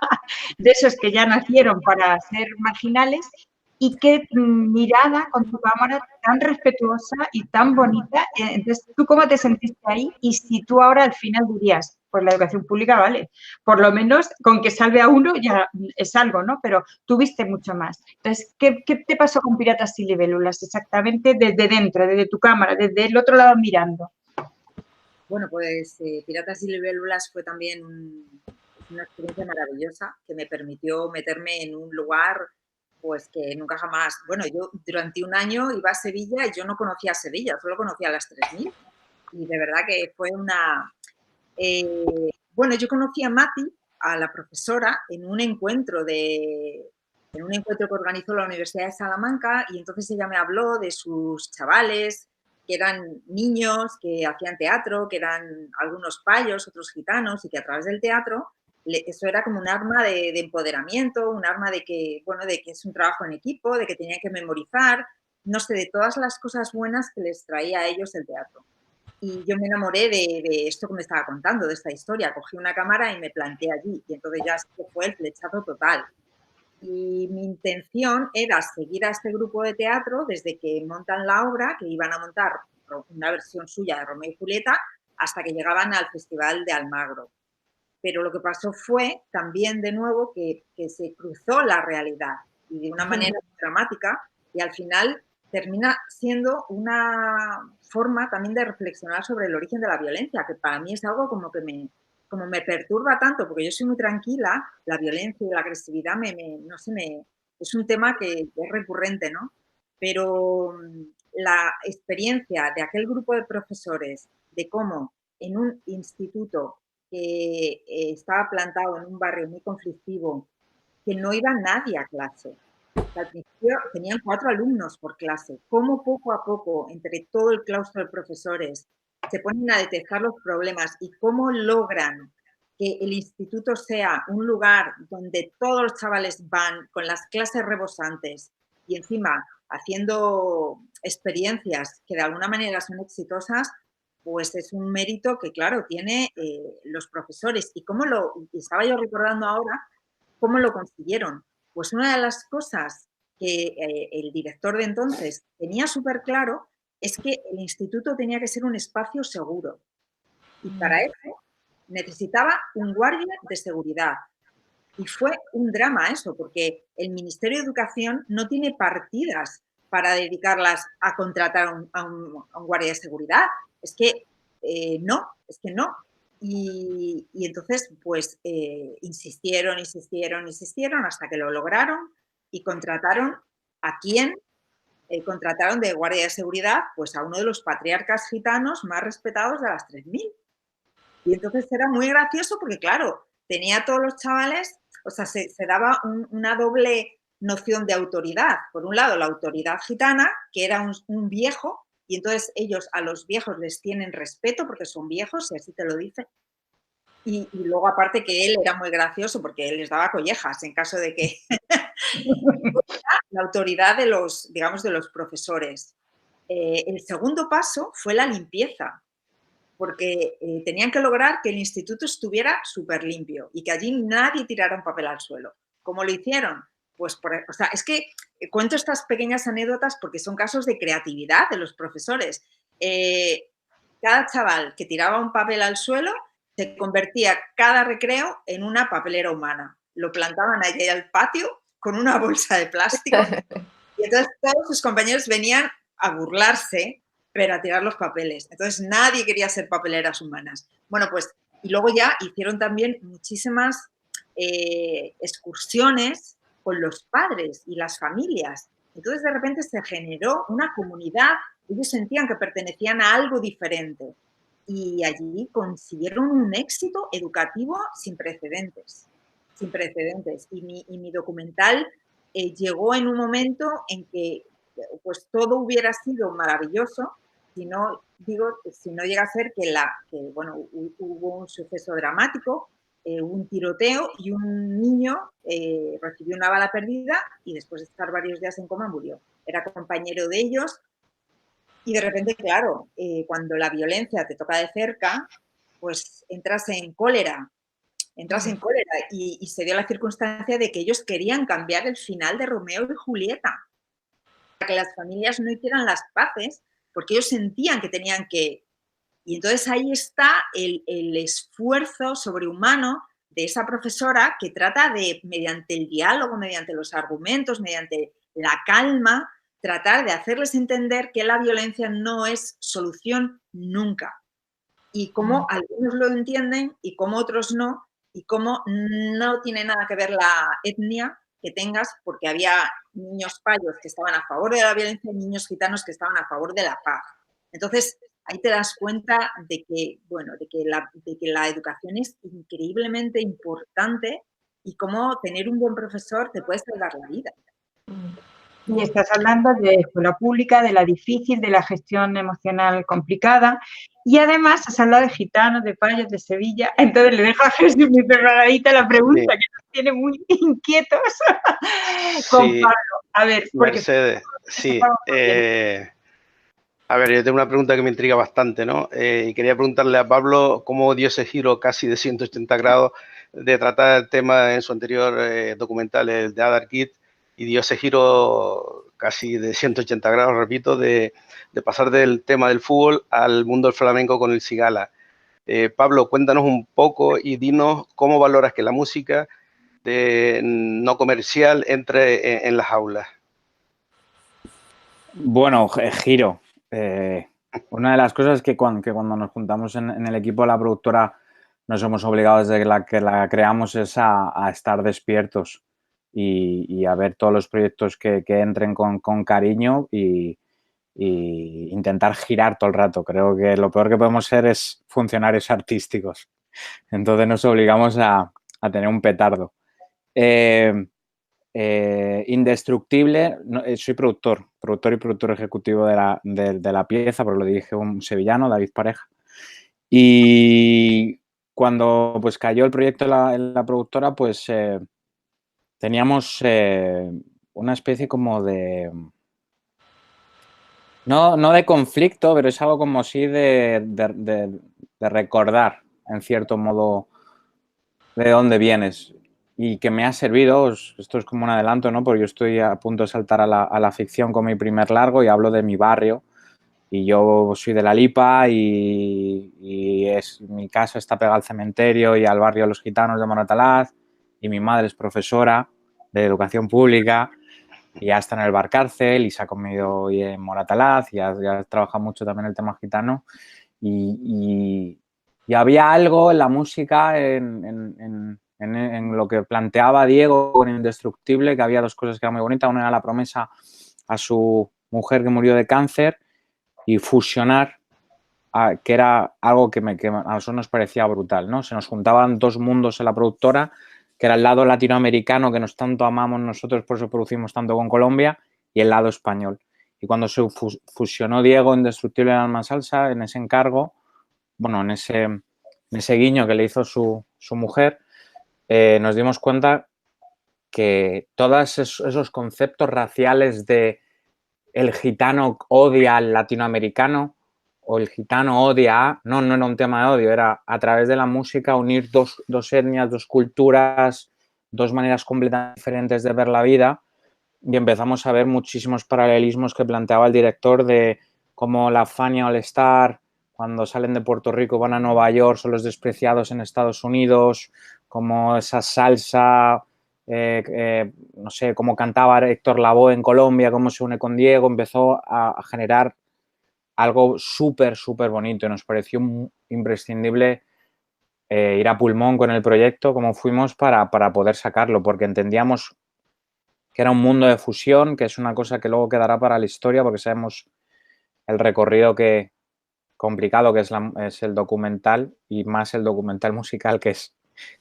de esos que ya nacieron para ser marginales, y qué mirada con tu cámara tan respetuosa y tan bonita. Entonces, ¿tú cómo te sentiste ahí? Y si tú ahora al final dirías, pues la educación pública vale, por lo menos con que salve a uno ya es algo, ¿no? Pero tuviste mucho más. Entonces, ¿qué te pasó con Piratas y Libélulas exactamente desde dentro, desde tu cámara, desde el otro lado mirando? Bueno, pues Piratas y Libélulas fue también una experiencia maravillosa que me permitió meterme en un lugar pues que nunca jamás... Bueno, yo durante un año iba a Sevilla y yo no conocía Sevilla, solo conocía las 3.000. Y de verdad que fue una... bueno, yo conocí a Mati, a la profesora, en un encuentro que organizó la Universidad de Salamanca, y entonces ella me habló de sus chavales, que eran niños que hacían teatro, que eran algunos payos, otros gitanos, y que a través del teatro eso era como un arma de empoderamiento, un arma de que, bueno, de que es un trabajo en equipo, de que tenían que memorizar, no sé, de todas las cosas buenas que les traía a ellos el teatro. Y yo me enamoré de esto que me estaba contando, de esta historia. Cogí una cámara y me planté allí. Y entonces ya fue el flechazo total. Y mi intención era seguir a este grupo de teatro desde que montan la obra, que iban a montar una versión suya de Romeo y Julieta, hasta que llegaban al Festival de Almagro. Pero lo que pasó fue también de nuevo que se cruzó la realidad y de una manera dramática, y al final termina siendo una forma también de reflexionar sobre el origen de la violencia, que para mí es algo como me perturba tanto, porque yo soy muy tranquila, la violencia y la agresividad es un tema que es recurrente, ¿no? Pero la experiencia de aquel grupo de profesores, de cómo en un instituto que estaba plantado en un barrio muy conflictivo, que no iba nadie a clase. Al principio tenían 4 alumnos por clase. Cómo poco a poco, entre todo el claustro de profesores, se ponen a detectar los problemas y cómo logran que el instituto sea un lugar donde todos los chavales van con las clases rebosantes y encima haciendo experiencias que de alguna manera son exitosas, pues es un mérito que, claro, tiene los profesores. Y estaba yo recordando ahora cómo lo consiguieron. Pues una de las cosas que el director de entonces tenía súper claro es que el instituto tenía que ser un espacio seguro. Y para eso necesitaba un guardia de seguridad. Y fue un drama eso, porque el Ministerio de Educación no tiene partidas para dedicarlas a contratar a un guardia de seguridad. Es que no. Y entonces, pues, insistieron hasta que lo lograron y contrataron ¿a quién? Contrataron de guardia de seguridad pues a uno de los patriarcas gitanos más respetados de las 3.000. Y entonces era muy gracioso porque, claro, tenía a todos los chavales, o sea, se daba una doble noción de autoridad. Por un lado, la autoridad gitana, que era un viejo, y entonces ellos a los viejos les tienen respeto porque son viejos, y así te lo dice. Y luego, aparte, que él era muy gracioso porque él les daba collejas en caso de que... la autoridad de los, digamos, de los profesores. El segundo paso fue la limpieza, porque tenían que lograr que el instituto estuviera súper limpio y que allí nadie tirara un papel al suelo. ¿Cómo lo hicieron? Pues, o sea, es que cuento estas pequeñas anécdotas porque son casos de creatividad de los profesores. Cada chaval que tiraba un papel al suelo se convertía cada recreo en una papelera humana. Lo plantaban allí al patio con una bolsa de plástico y entonces todos sus compañeros venían a burlarse, pero a tirar los papeles. Entonces nadie quería ser papeleras humanas. Bueno, pues, y luego ya hicieron también muchísimas excursiones con los padres y las familias. Entonces de repente se generó una comunidad, ellos sentían que pertenecían a algo diferente y allí consiguieron un éxito educativo sin precedentes, sin precedentes. Y mi documental llegó en un momento en que pues todo hubiera sido maravilloso si no, digo, si no llega a ser que bueno, hubo un suceso dramático, un tiroteo y un niño recibió una bala perdida y después de estar varios días en coma murió. Era compañero de ellos y de repente, claro, cuando la violencia te toca de cerca, pues entras en cólera y se dio la circunstancia de que ellos querían cambiar el final de Romeo y Julieta, para que las familias no hicieran las paces, porque ellos sentían que tenían que. Y entonces ahí está el esfuerzo sobrehumano de esa profesora que trata de, mediante el diálogo, mediante los argumentos, mediante la calma, tratar de hacerles entender que la violencia no es solución nunca. Y cómo algunos lo entienden y cómo otros no, y cómo no tiene nada que ver la etnia que tengas, porque había niños payos que estaban a favor de la violencia y niños gitanos que estaban a favor de la paz. Entonces, ahí te das cuenta de que, bueno, de que la educación es increíblemente importante y cómo tener un buen profesor te puede salvar la vida. Y estás hablando de escuela pública, de la difícil, de la gestión emocional complicada. Y además has hablado de gitanos, de payos, de Sevilla. Entonces le dejo a Jesús muy preparadita la pregunta, que nos tiene muy inquietos. Con Sí, Pablo. A ver, porque... Mercedes, sí. A ver, yo tengo una pregunta que me intriga bastante, ¿no? Y quería preguntarle a Pablo cómo dio ese giro casi de 180 grados de tratar el tema en su anterior documental, el de Other Kid, y dio ese giro casi de 180 grados, repito, de pasar del tema del fútbol al mundo del flamenco con el Cigala. Pablo, cuéntanos un poco y dinos cómo valoras que la música no comercial entre en las aulas. Bueno, giro. Una de las cosas que cuando nos juntamos en el equipo de la productora nos hemos obligado desde que la creamos es a estar despiertos y a ver todos los proyectos que entren con cariño y intentar girar todo el rato. Creo que lo peor que podemos ser es funcionarios artísticos. Entonces nos obligamos a tener un petardo. Indestructible, soy productor y productor ejecutivo de la pieza, pero lo dirige un sevillano, David Pareja. Y cuando pues cayó el proyecto en la productora, pues teníamos una especie como de... No de conflicto, pero es algo como sí de recordar, en cierto modo, de dónde vienes. Y que me ha servido, esto es como un adelanto, ¿no? Porque yo estoy a punto de saltar a la ficción con mi primer largo y hablo de mi barrio. Y yo soy de La Lipa y mi casa está pegada al cementerio y al barrio de los gitanos de Moratalaz. Y mi madre es profesora de educación pública y ya está en el bar cárcel y se ha comido hoy en Moratalaz y ya trabaja mucho también el tema gitano. Y había algo en la música, en lo que planteaba Diego con Indestructible, que había dos cosas que eran muy bonitas. Una era la promesa a su mujer que murió de cáncer y fusionar, que era algo que a nosotros nos parecía brutal, ¿no? Se nos juntaban dos mundos en la productora, que era el lado latinoamericano, que nos tanto amamos nosotros, por eso producimos tanto con Colombia, y el lado español. Y cuando se fusionó Diego Indestructible en Alma Salsa, en ese encargo, bueno, en ese guiño que le hizo su mujer, nos dimos cuenta que todos esos conceptos raciales de el gitano odia al latinoamericano o el gitano odia a... No era un tema de odio, era a través de la música unir dos etnias, dos culturas, dos maneras completamente diferentes de ver la vida y empezamos a ver muchísimos paralelismos que planteaba el director de cómo la Fania All Star, cuando salen de Puerto Rico van a Nueva York, son los despreciados en Estados Unidos, como esa salsa, no sé, cómo cantaba Héctor Lavoe en Colombia, cómo se une con Diego, empezó a generar algo súper, súper bonito y nos pareció imprescindible ir a pulmón con el proyecto como fuimos para poder sacarlo, porque entendíamos que era un mundo de fusión, que es una cosa que luego quedará para la historia, porque sabemos el recorrido complicado que es el documental y más el documental musical que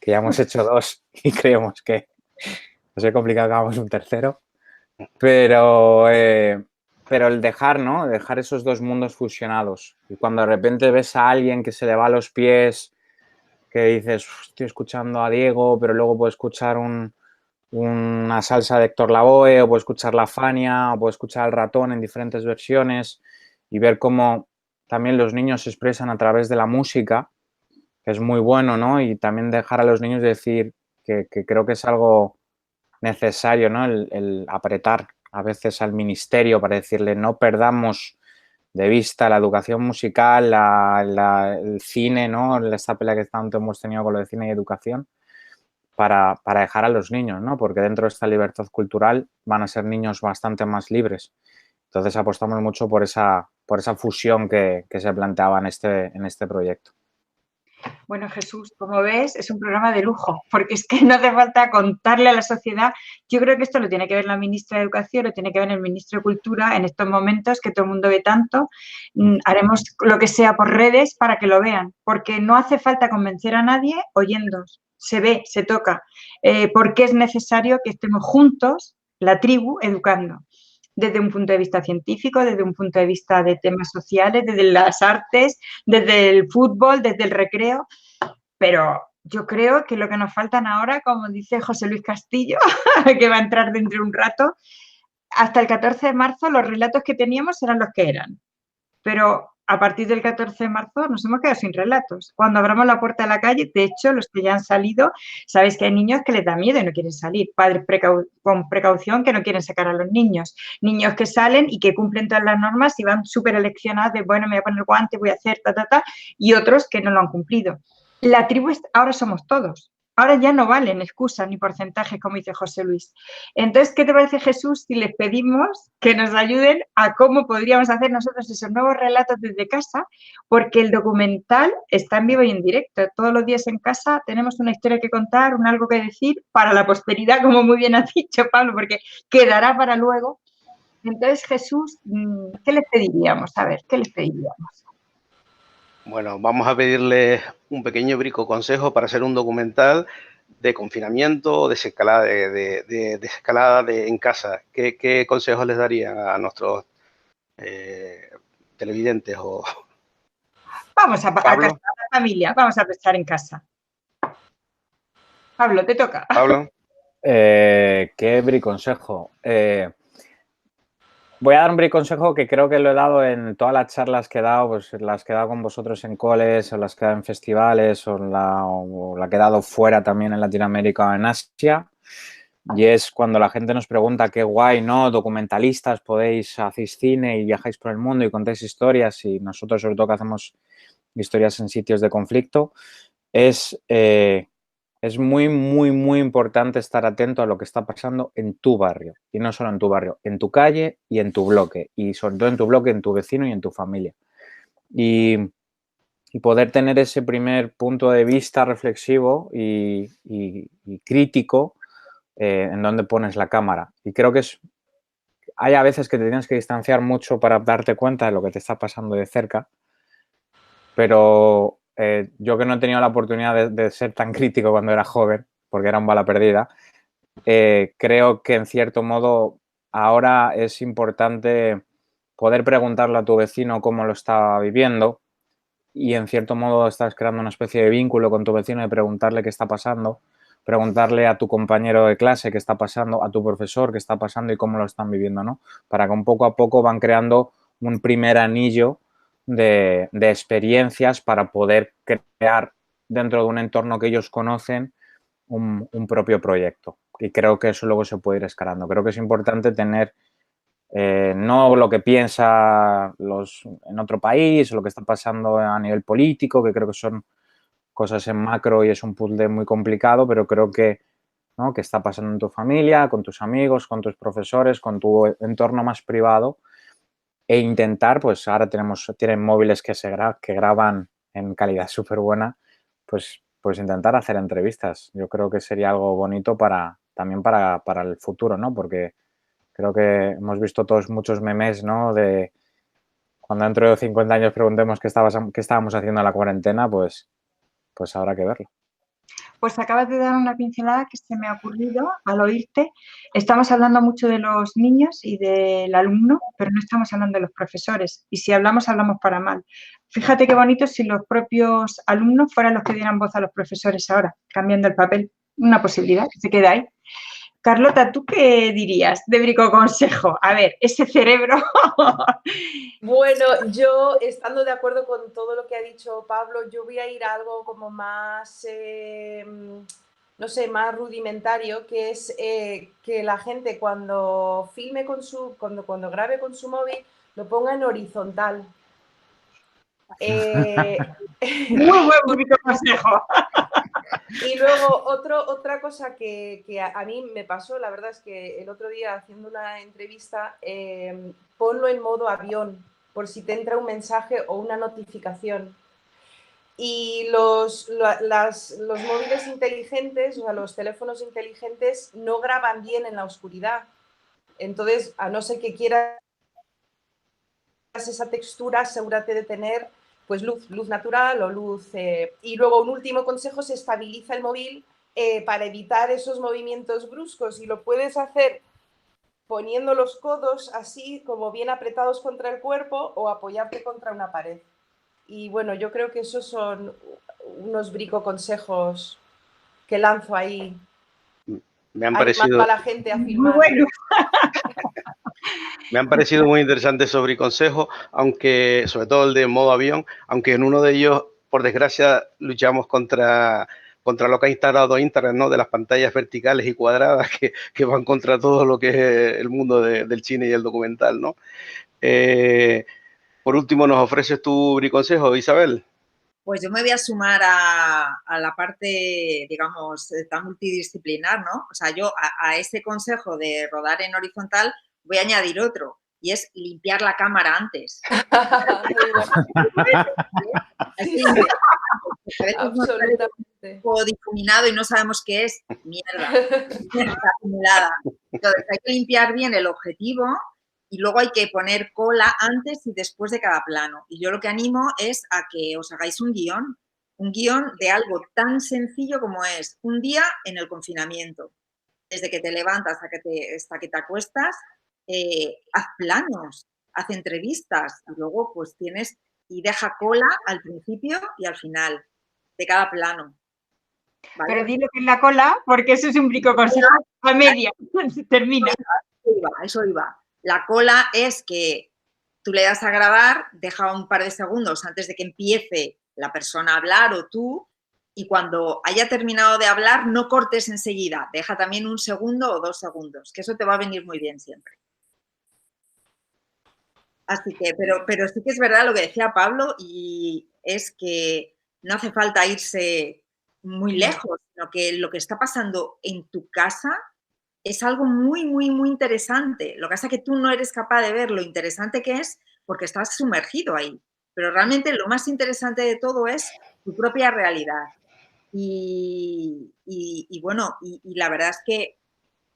ya hemos hecho 2 y creemos que va a ser complicado que hagamos un tercero, pero el dejar, ¿no? Dejar esos 2 mundos fusionados y cuando de repente ves a alguien que se le va a los pies, que dices, estoy escuchando a Diego, pero luego puedo escuchar una salsa de Héctor Lavoe, o puedo escuchar la Fania, o puedo escuchar el Ratón en diferentes versiones y ver cómo también los niños se expresan a través de la música, que es muy bueno, ¿no? Y también dejar a los niños decir que creo que es algo necesario, ¿no? El apretar a veces al ministerio para decirle no perdamos de vista la educación musical, el cine, ¿no? Esta pelea que tanto hemos tenido con lo de cine y educación, para dejar a los niños, ¿no? Porque dentro de esta libertad cultural van a ser niños bastante más libres. Entonces apostamos mucho por esa fusión que se planteaba en este proyecto. Bueno, Jesús, como ves, es un programa de lujo, porque es que no hace falta contarle a la sociedad. Yo creo que esto lo tiene que ver la ministra de Educación, lo tiene que ver el ministro de Cultura en estos momentos que todo el mundo ve tanto. Haremos lo que sea por redes para que lo vean, porque no hace falta convencer a nadie oyendo. Se ve, se toca, porque es necesario que estemos juntos, la tribu, educando desde un punto de vista científico, desde un punto de vista de temas sociales, desde las artes, desde el fútbol, desde el recreo, pero yo creo que lo que nos faltan ahora, como dice José Luis Castillo, que va a entrar dentro de un rato, hasta el 14 de marzo los relatos que teníamos eran los que eran, pero a partir del 14 de marzo nos hemos quedado sin relatos. Cuando abramos la puerta a la calle, de hecho, los que ya han salido, sabéis que hay niños que les da miedo y no quieren salir, padres con precaución que no quieren sacar a los niños, niños que salen y que cumplen todas las normas y van súper eleccionados de, bueno, me voy a poner guante, voy a hacer y otros que no lo han cumplido. La tribu ahora somos todos. Ahora ya no valen excusas ni porcentajes, como dice José Luis. Entonces, ¿qué te parece, Jesús, si les pedimos que nos ayuden a cómo podríamos hacer nosotros esos nuevos relatos desde casa? Porque el documental está en vivo y en directo. Todos los días en casa tenemos una historia que contar, algo que decir para la posteridad, como muy bien has dicho, Pablo, porque quedará para luego. Entonces, Jesús, ¿qué les pediríamos? A ver, ¿qué les pediríamos? Bueno, vamos a pedirles un pequeño brico consejo para hacer un documental de confinamiento, desescalada en casa. ¿Qué consejos les darían a nuestros televidentes? Vamos a casa, la familia, vamos a estar en casa. Pablo, te toca. Pablo. ¿Qué briconsejo? Voy a dar un briconsejo que creo que lo he dado en todas las charlas que he dado, pues las que he dado con vosotros en coles, o las que he dado en festivales, o la que he dado fuera también en Latinoamérica o en Asia. Y es cuando la gente nos pregunta qué guay, ¿no? Documentalistas, hacéis cine y viajáis por el mundo y contáis historias, y nosotros sobre todo que hacemos historias en sitios de conflicto, es muy, muy, muy importante estar atento a lo que está pasando en tu barrio. Y no solo en tu barrio, en tu calle y en tu bloque. Y sobre todo en tu bloque, en tu vecino y en tu familia. Y poder tener ese primer punto de vista reflexivo y crítico en donde pones la cámara. Y creo que hay a veces que te tienes que distanciar mucho para darte cuenta de lo que te está pasando de cerca. Pero yo que no he tenido la oportunidad de ser tan crítico cuando era joven, porque era un bala perdida, creo que en cierto modo ahora es importante poder preguntarle a tu vecino cómo lo está viviendo y en cierto modo estás creando una especie de vínculo con tu vecino de preguntarle qué está pasando, preguntarle a tu compañero de clase qué está pasando, a tu profesor qué está pasando y cómo lo están viviendo, ¿no? Para que un poco a poco van creando un primer anillo de experiencias para poder crear dentro de un entorno que ellos conocen un propio proyecto. Y creo que eso luego se puede ir escalando. Creo que es importante tener no lo que piensa en otro país, lo que está pasando a nivel político, que creo que son cosas en macro y es un puzzle muy complicado, pero creo que, ¿no?, que está pasando en tu familia, con tus amigos, con tus profesores, con tu entorno más privado, e intentar, pues ahora tienen móviles que graban en calidad súper buena, pues intentar hacer entrevistas. Yo creo que sería algo bonito también para el futuro, ¿no? Porque creo que hemos visto todos muchos memes, ¿no? De cuando dentro de 50 años preguntemos qué estábamos haciendo en la cuarentena, pues habrá que verlo. Pues acabas de dar una pincelada que se me ha ocurrido al oírte. Estamos hablando mucho de los niños y del alumno, pero no estamos hablando de los profesores. Y si hablamos, hablamos para mal. Fíjate qué bonito si los propios alumnos fueran los que dieran voz a los profesores ahora, cambiando el papel. Una posibilidad que se queda ahí. Carlota, ¿tú qué dirías de bricoconsejo? A ver, ese cerebro. Bueno, yo, estando de acuerdo con todo lo que ha dicho Pablo, yo voy a ir a algo como más, no sé, más rudimentario, que es que la gente cuando filme cuando grabe con su móvil, lo ponga en horizontal. Muy buen bricoconsejo. Y luego otra cosa que a mí me pasó, la verdad es que el otro día haciendo una entrevista, ponlo en modo avión por si te entra un mensaje o una notificación. Y los móviles inteligentes, o sea, los teléfonos inteligentes no graban bien en la oscuridad. Entonces, a no ser que quieras esa textura, asegúrate de tener pues luz natural o luz. Y luego un último consejo, se estabiliza el móvil para evitar esos movimientos bruscos, y lo puedes hacer poniendo los codos así como bien apretados contra el cuerpo o apoyarte contra una pared. Y bueno, yo creo que esos son unos bricoconsejos que lanzo ahí. Me han parecido a la gente a filmar. Muy bueno. Me han parecido muy interesantes esos briconsejos, aunque, sobre todo el de modo avión, aunque en uno de ellos, por desgracia, luchamos contra lo que ha instalado Internet, ¿no? De las pantallas verticales y cuadradas que van contra todo lo que es el mundo del cine y el documental, ¿no? Por último, ¿nos ofreces tu briconsejo, Isabel? Pues yo me voy a sumar a la parte, digamos, tan multidisciplinar, ¿no? O sea, yo a ese consejo de rodar en horizontal voy a añadir otro, y es limpiar la cámara antes. Absolutamente. O difuminado y no sabemos qué es, mierda acumulada. Entonces hay que limpiar bien el objetivo y luego hay que poner cola antes y después de cada plano. Y yo lo que animo es a que os hagáis un guión de algo tan sencillo como es un día en el confinamiento. Desde que te levantas hasta que te acuestas, haz planos, haz entrevistas, y luego pues tienes, y deja cola al principio y al final de cada plano. ¿Vale? Pero dilo que es la cola, porque eso es un bricoconsejo a media. Termina. Eso iba. La cola es que tú le das a grabar, deja un par de segundos antes de que empiece la persona a hablar o tú, y cuando haya terminado de hablar no cortes enseguida, deja también 1 segundo o 2 segundos, que eso te va a venir muy bien siempre. Así que, pero sí que es verdad lo que decía Pablo, y es que no hace falta irse muy lejos, sino que lo que está pasando en tu casa es algo muy, muy, muy interesante. Lo que pasa es que tú no eres capaz de ver lo interesante que es porque estás sumergido ahí. Pero realmente lo más interesante de todo es tu propia realidad. Y bueno, y la verdad es que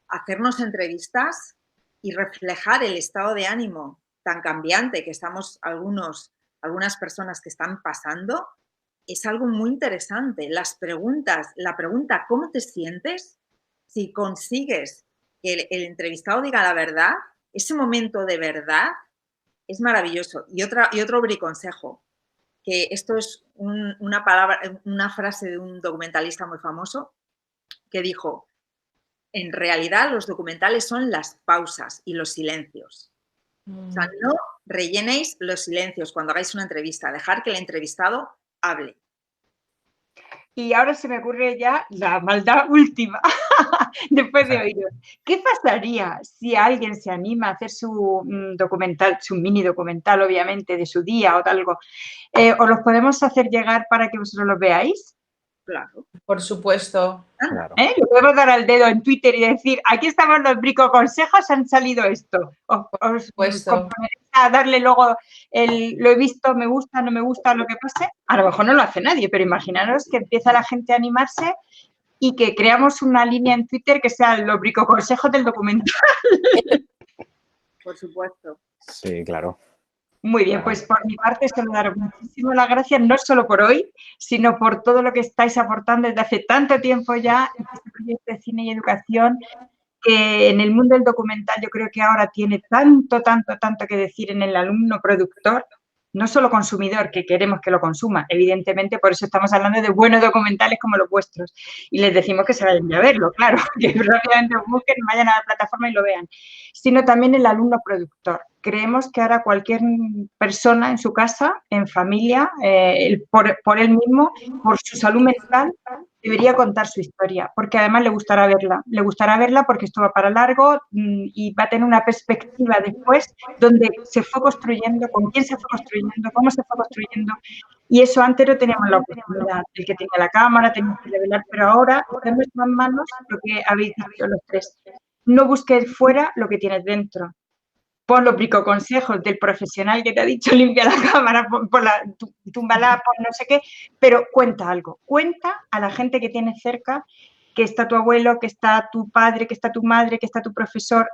hacernos entrevistas y reflejar el estado de ánimo tan cambiante que estamos algunas personas que están pasando, es algo muy interesante. La pregunta ¿cómo te sientes? Si consigues que el entrevistado diga la verdad, ese momento de verdad es maravilloso. Y otro briconsejo, que esto es una frase de un documentalista muy famoso que dijo: en realidad los documentales son las pausas y los silencios. O sea, no rellenéis los silencios cuando hagáis una entrevista, dejar que el entrevistado hable. Y ahora se me ocurre ya la maldad última, después de oíros. ¿Qué pasaría si alguien se anima a hacer su documental, su mini documental, obviamente, de su día o algo? ¿Os los podemos hacer llegar para que vosotros los veáis? Claro. Por supuesto. Claro. Le podemos dar al dedo en Twitter y decir, aquí estamos los bricoconsejos, han salido esto. Os comprometéis a darle luego lo he visto, me gusta, no me gusta, lo que pase. A lo mejor no lo hace nadie, pero imaginaros que empieza la gente a animarse y que creamos una línea en Twitter que sea los bricoconsejos del documental. Por supuesto. Sí, claro. Muy bien, pues por mi parte solo daros muchísimas las gracias, no solo por hoy, sino por todo lo que estáis aportando desde hace tanto tiempo ya en este proyecto de cine y educación, que en el mundo del documental yo creo que ahora tiene tanto que decir en el alumno productor, no solo consumidor, que queremos que lo consuma, evidentemente, por eso estamos hablando de buenos documentales como los vuestros, y les decimos que se vayan a verlo, claro, que rápidamente lo busquen, vayan a la plataforma y lo vean, sino también el alumno productor. Creemos que ahora cualquier persona en su casa, en familia, por él mismo, por su salud mental, debería contar su historia, porque además le gustará verla porque esto va para largo y va a tener una perspectiva después donde se fue construyendo, con quién se fue construyendo, cómo se fue construyendo, y eso antes no teníamos la oportunidad, el que tenía la cámara, teníamos que revelar, pero ahora está en nuestras manos lo que habéis dicho los tres. No busques fuera lo que tienes dentro. Pon los bricoconsejos del profesional que te ha dicho limpia la cámara, túmbala, pon no sé qué, pero cuenta algo. Cuenta a la gente que tienes cerca, que está tu abuelo, que está tu padre, que está tu madre, que está tu profesor.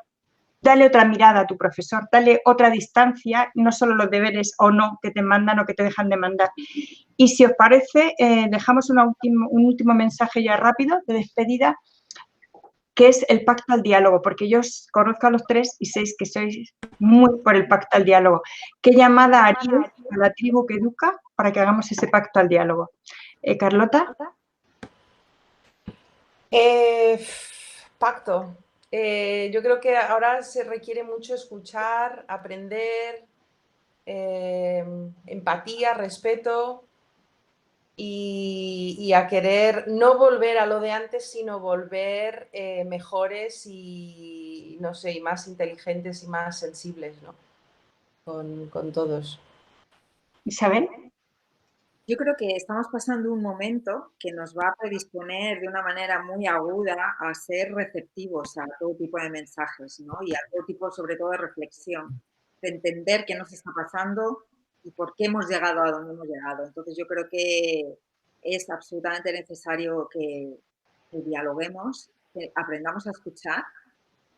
Dale otra mirada a tu profesor, dale otra distancia, no solo los deberes o no que te mandan o que te dejan de mandar. Y si os parece, dejamos un último mensaje ya rápido de despedida, que es el pacto al diálogo, porque yo os conozco a los tres y sé que sois muy por el pacto al diálogo. ¿Qué llamada haríais a la tribu que educa para que hagamos ese pacto al diálogo? Carlota. Pacto. Yo creo que ahora se requiere mucho escuchar, aprender, empatía, respeto y a querer no volver a lo de antes, sino volver mejores y, no sé, y más inteligentes y más sensibles, ¿no? Con todos. Isabel. Yo creo que estamos pasando un momento que nos va a predisponer de una manera muy aguda a ser receptivos a todo tipo de mensajes, ¿no? Y a todo tipo, sobre todo, de reflexión, de entender qué nos está pasando y por qué hemos llegado a donde hemos llegado. Entonces, yo creo que es absolutamente necesario que dialoguemos, que aprendamos a escuchar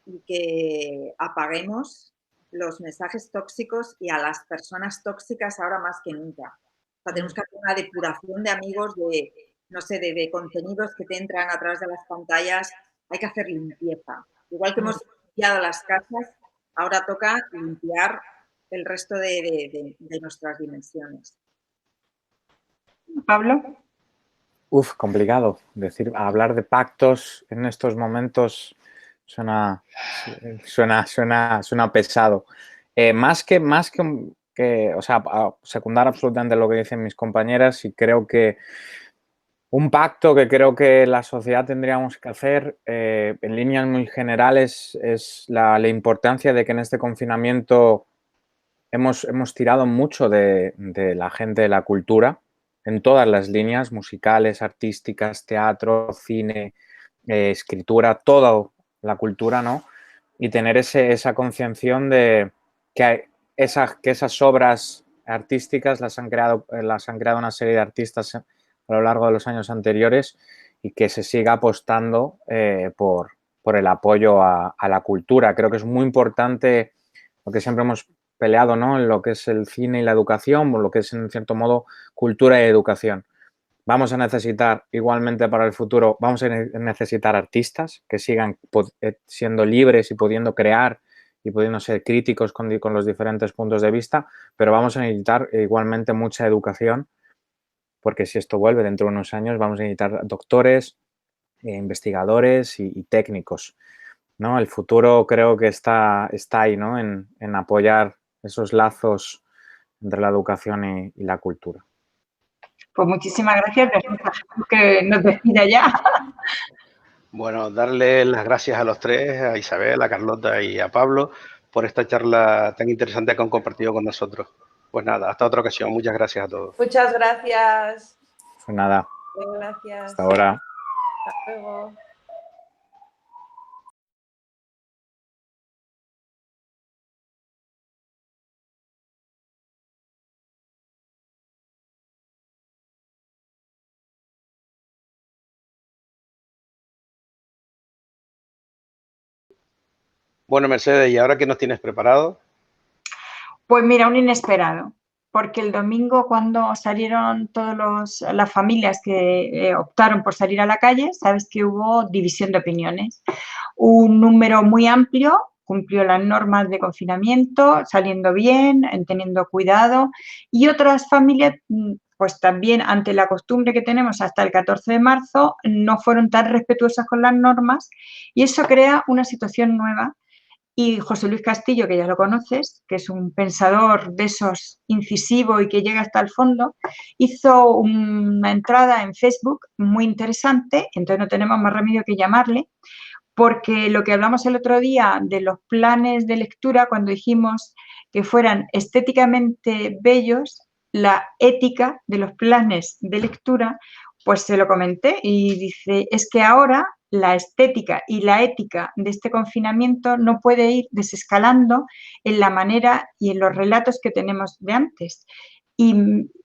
y que apaguemos los mensajes tóxicos y a las personas tóxicas ahora más que nunca. O sea, tenemos que hacer una depuración de amigos, de, no sé, de contenidos que te entran a través de las pantallas. Hay que hacer limpieza. Igual que hemos limpiado las casas, ahora toca limpiar el resto de nuestras dimensiones. Pablo. Complicado. Hablar de pactos en estos momentos suena pesado. Más que, o sea, secundar absolutamente lo que dicen mis compañeras, y creo que un pacto que creo que la sociedad tendríamos que hacer en líneas muy generales es la importancia de que en este confinamiento hemos tirado mucho de la gente de la cultura en todas las líneas, musicales, artísticas, teatro, cine, escritura, toda la cultura, ¿no? Y tener esa conciencia de que esas obras artísticas las han creado una serie de artistas a lo largo de los años anteriores, y que se siga apostando por el apoyo a la cultura. Creo que es muy importante lo que siempre hemos peleado, ¿no? En lo que es el cine y la educación, o lo que es, en cierto modo, cultura y educación. Vamos a necesitar, igualmente para el futuro, vamos a necesitar artistas que sigan siendo libres y pudiendo crear y pudiendo ser críticos con los diferentes puntos de vista, pero vamos a necesitar igualmente mucha educación, porque si esto vuelve dentro de unos años, vamos a necesitar doctores, investigadores y técnicos, ¿no? El futuro creo que está ahí, ¿no? En apoyar esos lazos entre la educación y la cultura. Pues muchísimas gracias, que nos despida ya. Bueno, darle las gracias a los tres, a Isabel, a Carlota y a Pablo, por esta charla tan interesante que han compartido con nosotros. Pues nada, hasta otra ocasión. Muchas gracias a todos. Muchas gracias. Pues nada. Gracias. Hasta ahora. Hasta luego. Bueno, Mercedes, ¿y ahora qué nos tienes preparado? Pues mira, un inesperado, porque el domingo cuando salieron todas las familias que optaron por salir a la calle, sabes que hubo división de opiniones. Un número muy amplio cumplió las normas de confinamiento, saliendo bien, teniendo cuidado, y otras familias, pues también ante la costumbre que tenemos hasta el 14 de marzo, no fueron tan respetuosas con las normas, y eso crea una situación nueva. Y José Luis Castillo, que ya lo conoces, que es un pensador de esos incisivo y que llega hasta el fondo, hizo una entrada en Facebook muy interesante, entonces no tenemos más remedio que llamarle, porque lo que hablamos el otro día de los planes de lectura, cuando dijimos que fueran estéticamente bellos, la ética de los planes de lectura, pues se lo comenté y dice, es que ahora la estética y la ética de este confinamiento no puede ir desescalando en la manera y en los relatos que tenemos de antes. Y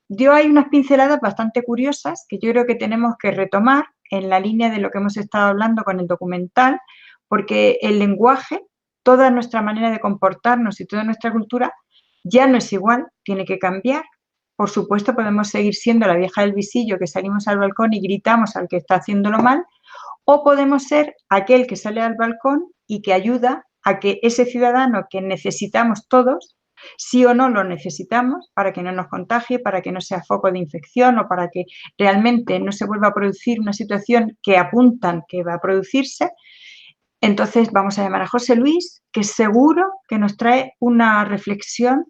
dio ahí unas pinceladas bastante curiosas que yo creo que tenemos que retomar en la línea de lo que hemos estado hablando con el documental, porque el lenguaje, toda nuestra manera de comportarnos y toda nuestra cultura ya no es igual, tiene que cambiar. Por supuesto, podemos seguir siendo la vieja del visillo que salimos al balcón y gritamos al que está haciéndolo mal, o podemos ser aquel que sale al balcón y que ayuda a que ese ciudadano que necesitamos todos, sí o no lo necesitamos para que no nos contagie, para que no sea foco de infección o para que realmente no se vuelva a producir una situación que apuntan que va a producirse. Entonces vamos a llamar a José Luis, que seguro que nos trae una reflexión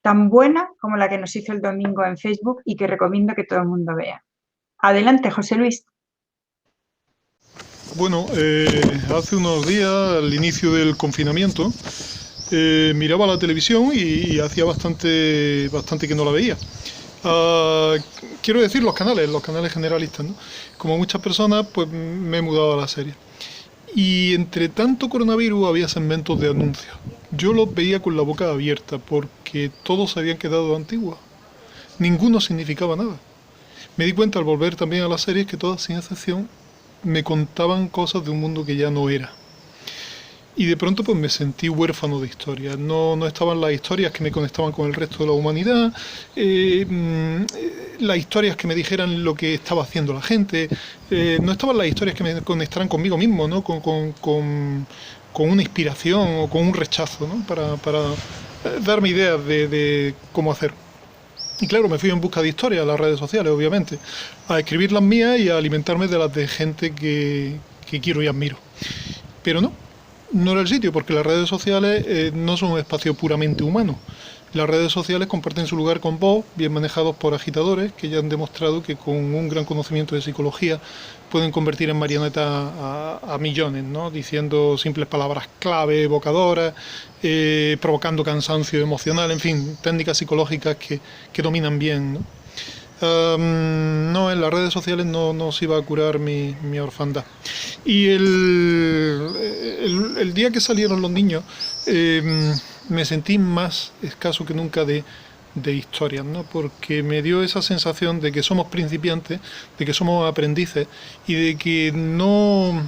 tan buena como la que nos hizo el domingo en Facebook y que recomiendo que todo el mundo vea. Adelante, José Luis. Bueno, hace unos días, al inicio del confinamiento, miraba la televisión y hacía bastante que no la veía. Quiero decir los canales generalistas, ¿no? Como muchas personas, pues me he mudado a la serie. Y entre tanto coronavirus había segmentos de anuncios. Yo los veía con la boca abierta porque todos se habían quedado antiguos. Ninguno significaba nada. Me di cuenta al volver también a las series que todas, sin excepción, me contaban cosas de un mundo que ya no era. Y de pronto pues me sentí huérfano de historias. No estaban las historias que me conectaban con el resto de la humanidad, las historias que me dijeran lo que estaba haciendo la gente, no estaban las historias que me conectaran conmigo mismo, ¿no? con una inspiración o con un rechazo, ¿no? para darme ideas de cómo hacer. Y claro, me fui en busca de historias a las redes sociales, obviamente, a escribir las mías y a alimentarme de las de gente que quiero y admiro. Pero no era el sitio, porque las redes sociales no son un espacio puramente humano. Las redes sociales comparten su lugar con bots bien manejados por agitadores que ya han demostrado que con un gran conocimiento de psicología pueden convertir en marionetas a millones, ¿no? Diciendo simples palabras clave, evocadoras, provocando cansancio emocional, en fin, técnicas psicológicas que dominan bien, ¿no? No, en las redes sociales no se iba a curar mi orfandad. Y el día que salieron los niños, me sentí más escaso que nunca de historias, ¿no? Porque me dio esa sensación de que somos principiantes, de que somos aprendices y de que no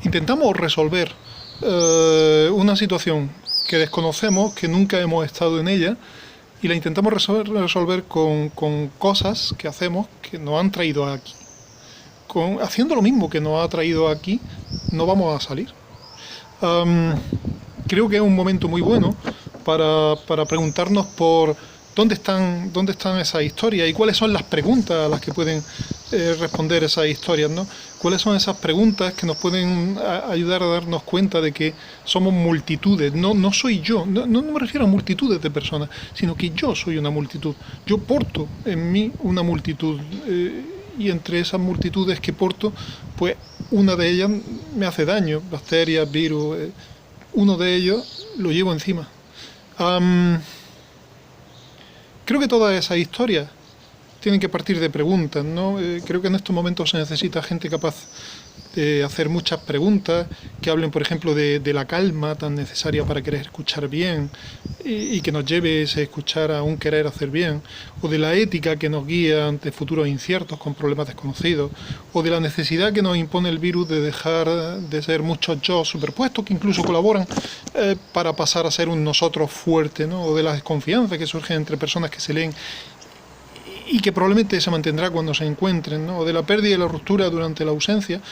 intentamos resolver una situación que desconocemos, que nunca hemos estado en ella, y la intentamos resolver con cosas que hacemos que nos han traído aquí. Haciendo lo mismo que nos ha traído aquí, no vamos a salir. Creo que es un momento muy bueno para preguntarnos por dónde están esas historias y cuáles son las preguntas a las que pueden responder esas historias, ¿no? ¿Cuáles son esas preguntas que nos pueden ayudar a darnos cuenta de que somos multitudes? No soy yo, no me refiero a multitudes de personas, sino que yo soy una multitud. Yo porto en mí una multitud y entre esas multitudes que porto, pues una de ellas me hace daño, bacterias, virus, uno de ellos lo llevo encima. Creo que todas esas historias tienen que partir de preguntas, ¿no? Creo que en estos momentos se necesita gente capaz de hacer muchas preguntas, que hablen, por ejemplo, de la calma tan necesaria para querer escuchar bien y que nos lleve ese escuchar a un querer hacer bien, o de la ética que nos guía ante futuros inciertos con problemas desconocidos, o de la necesidad que nos impone el virus de dejar de ser muchos yo superpuestos que incluso colaboran para pasar a ser un nosotros fuerte, ¿no? O de la desconfianza que surge entre personas que se leen y que probablemente se mantendrá cuando se encuentren, ¿no? O de la pérdida y la ruptura durante la ausencia,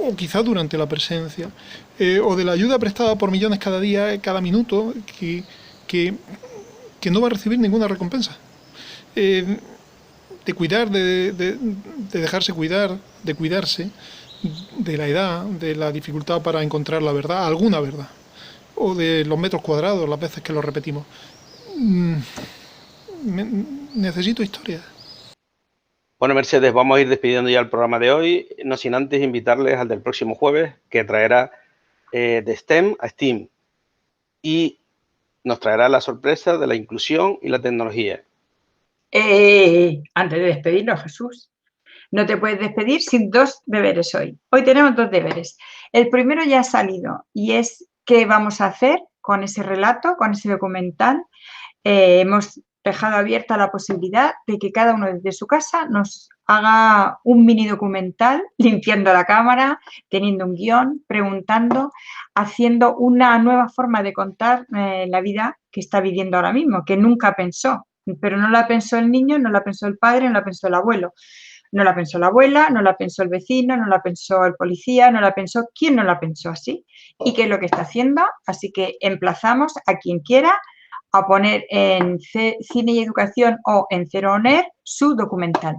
o quizá durante la presencia, o de la ayuda prestada por millones cada día, cada minuto, que no va a recibir ninguna recompensa. De cuidar, de dejarse cuidar, de cuidarse, de la edad, de la dificultad para encontrar la verdad, alguna verdad, o de los metros cuadrados, las veces que lo repetimos. Necesito historias. Bueno, Mercedes, vamos a ir despidiendo ya el programa de hoy, no sin antes invitarles al del próximo jueves, que traerá de STEM a STEAM y nos traerá la sorpresa de la inclusión y la tecnología. Antes de despedirnos, Jesús, no te puedes despedir sin 2 deberes hoy. Hoy tenemos 2 deberes. El primero ya ha salido y es qué vamos a hacer con ese relato, con ese documental. Hemos dejado abierta la posibilidad de que cada uno desde su casa nos haga un mini documental, limpiando la cámara, teniendo un guión, preguntando, haciendo una nueva forma de contar la vida que está viviendo ahora mismo, que nunca pensó, pero no la pensó el niño, no la pensó el padre, no la pensó el abuelo. No la pensó la abuela, no la pensó el vecino, no la pensó el policía, no la pensó... ¿Quién no la pensó así? ¿Y qué es lo que está haciendo? Así que emplazamos a quien quiera a poner en Cine y Educación o en Cero Oner su documental.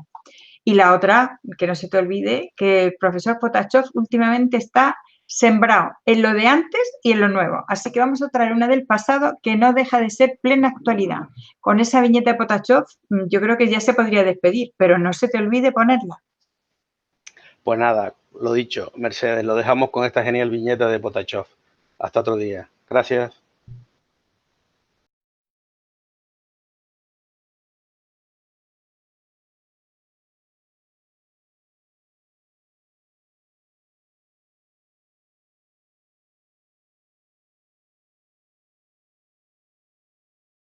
Y la otra, que no se te olvide, que el profesor Potachov últimamente está sembrado en lo de antes y en lo nuevo. Así que vamos a traer una del pasado que no deja de ser plena actualidad. Con esa viñeta de Potachov, yo creo que ya se podría despedir, pero no se te olvide ponerla. Pues nada, lo dicho, Mercedes, lo dejamos con esta genial viñeta de Potachov. Hasta otro día. Gracias.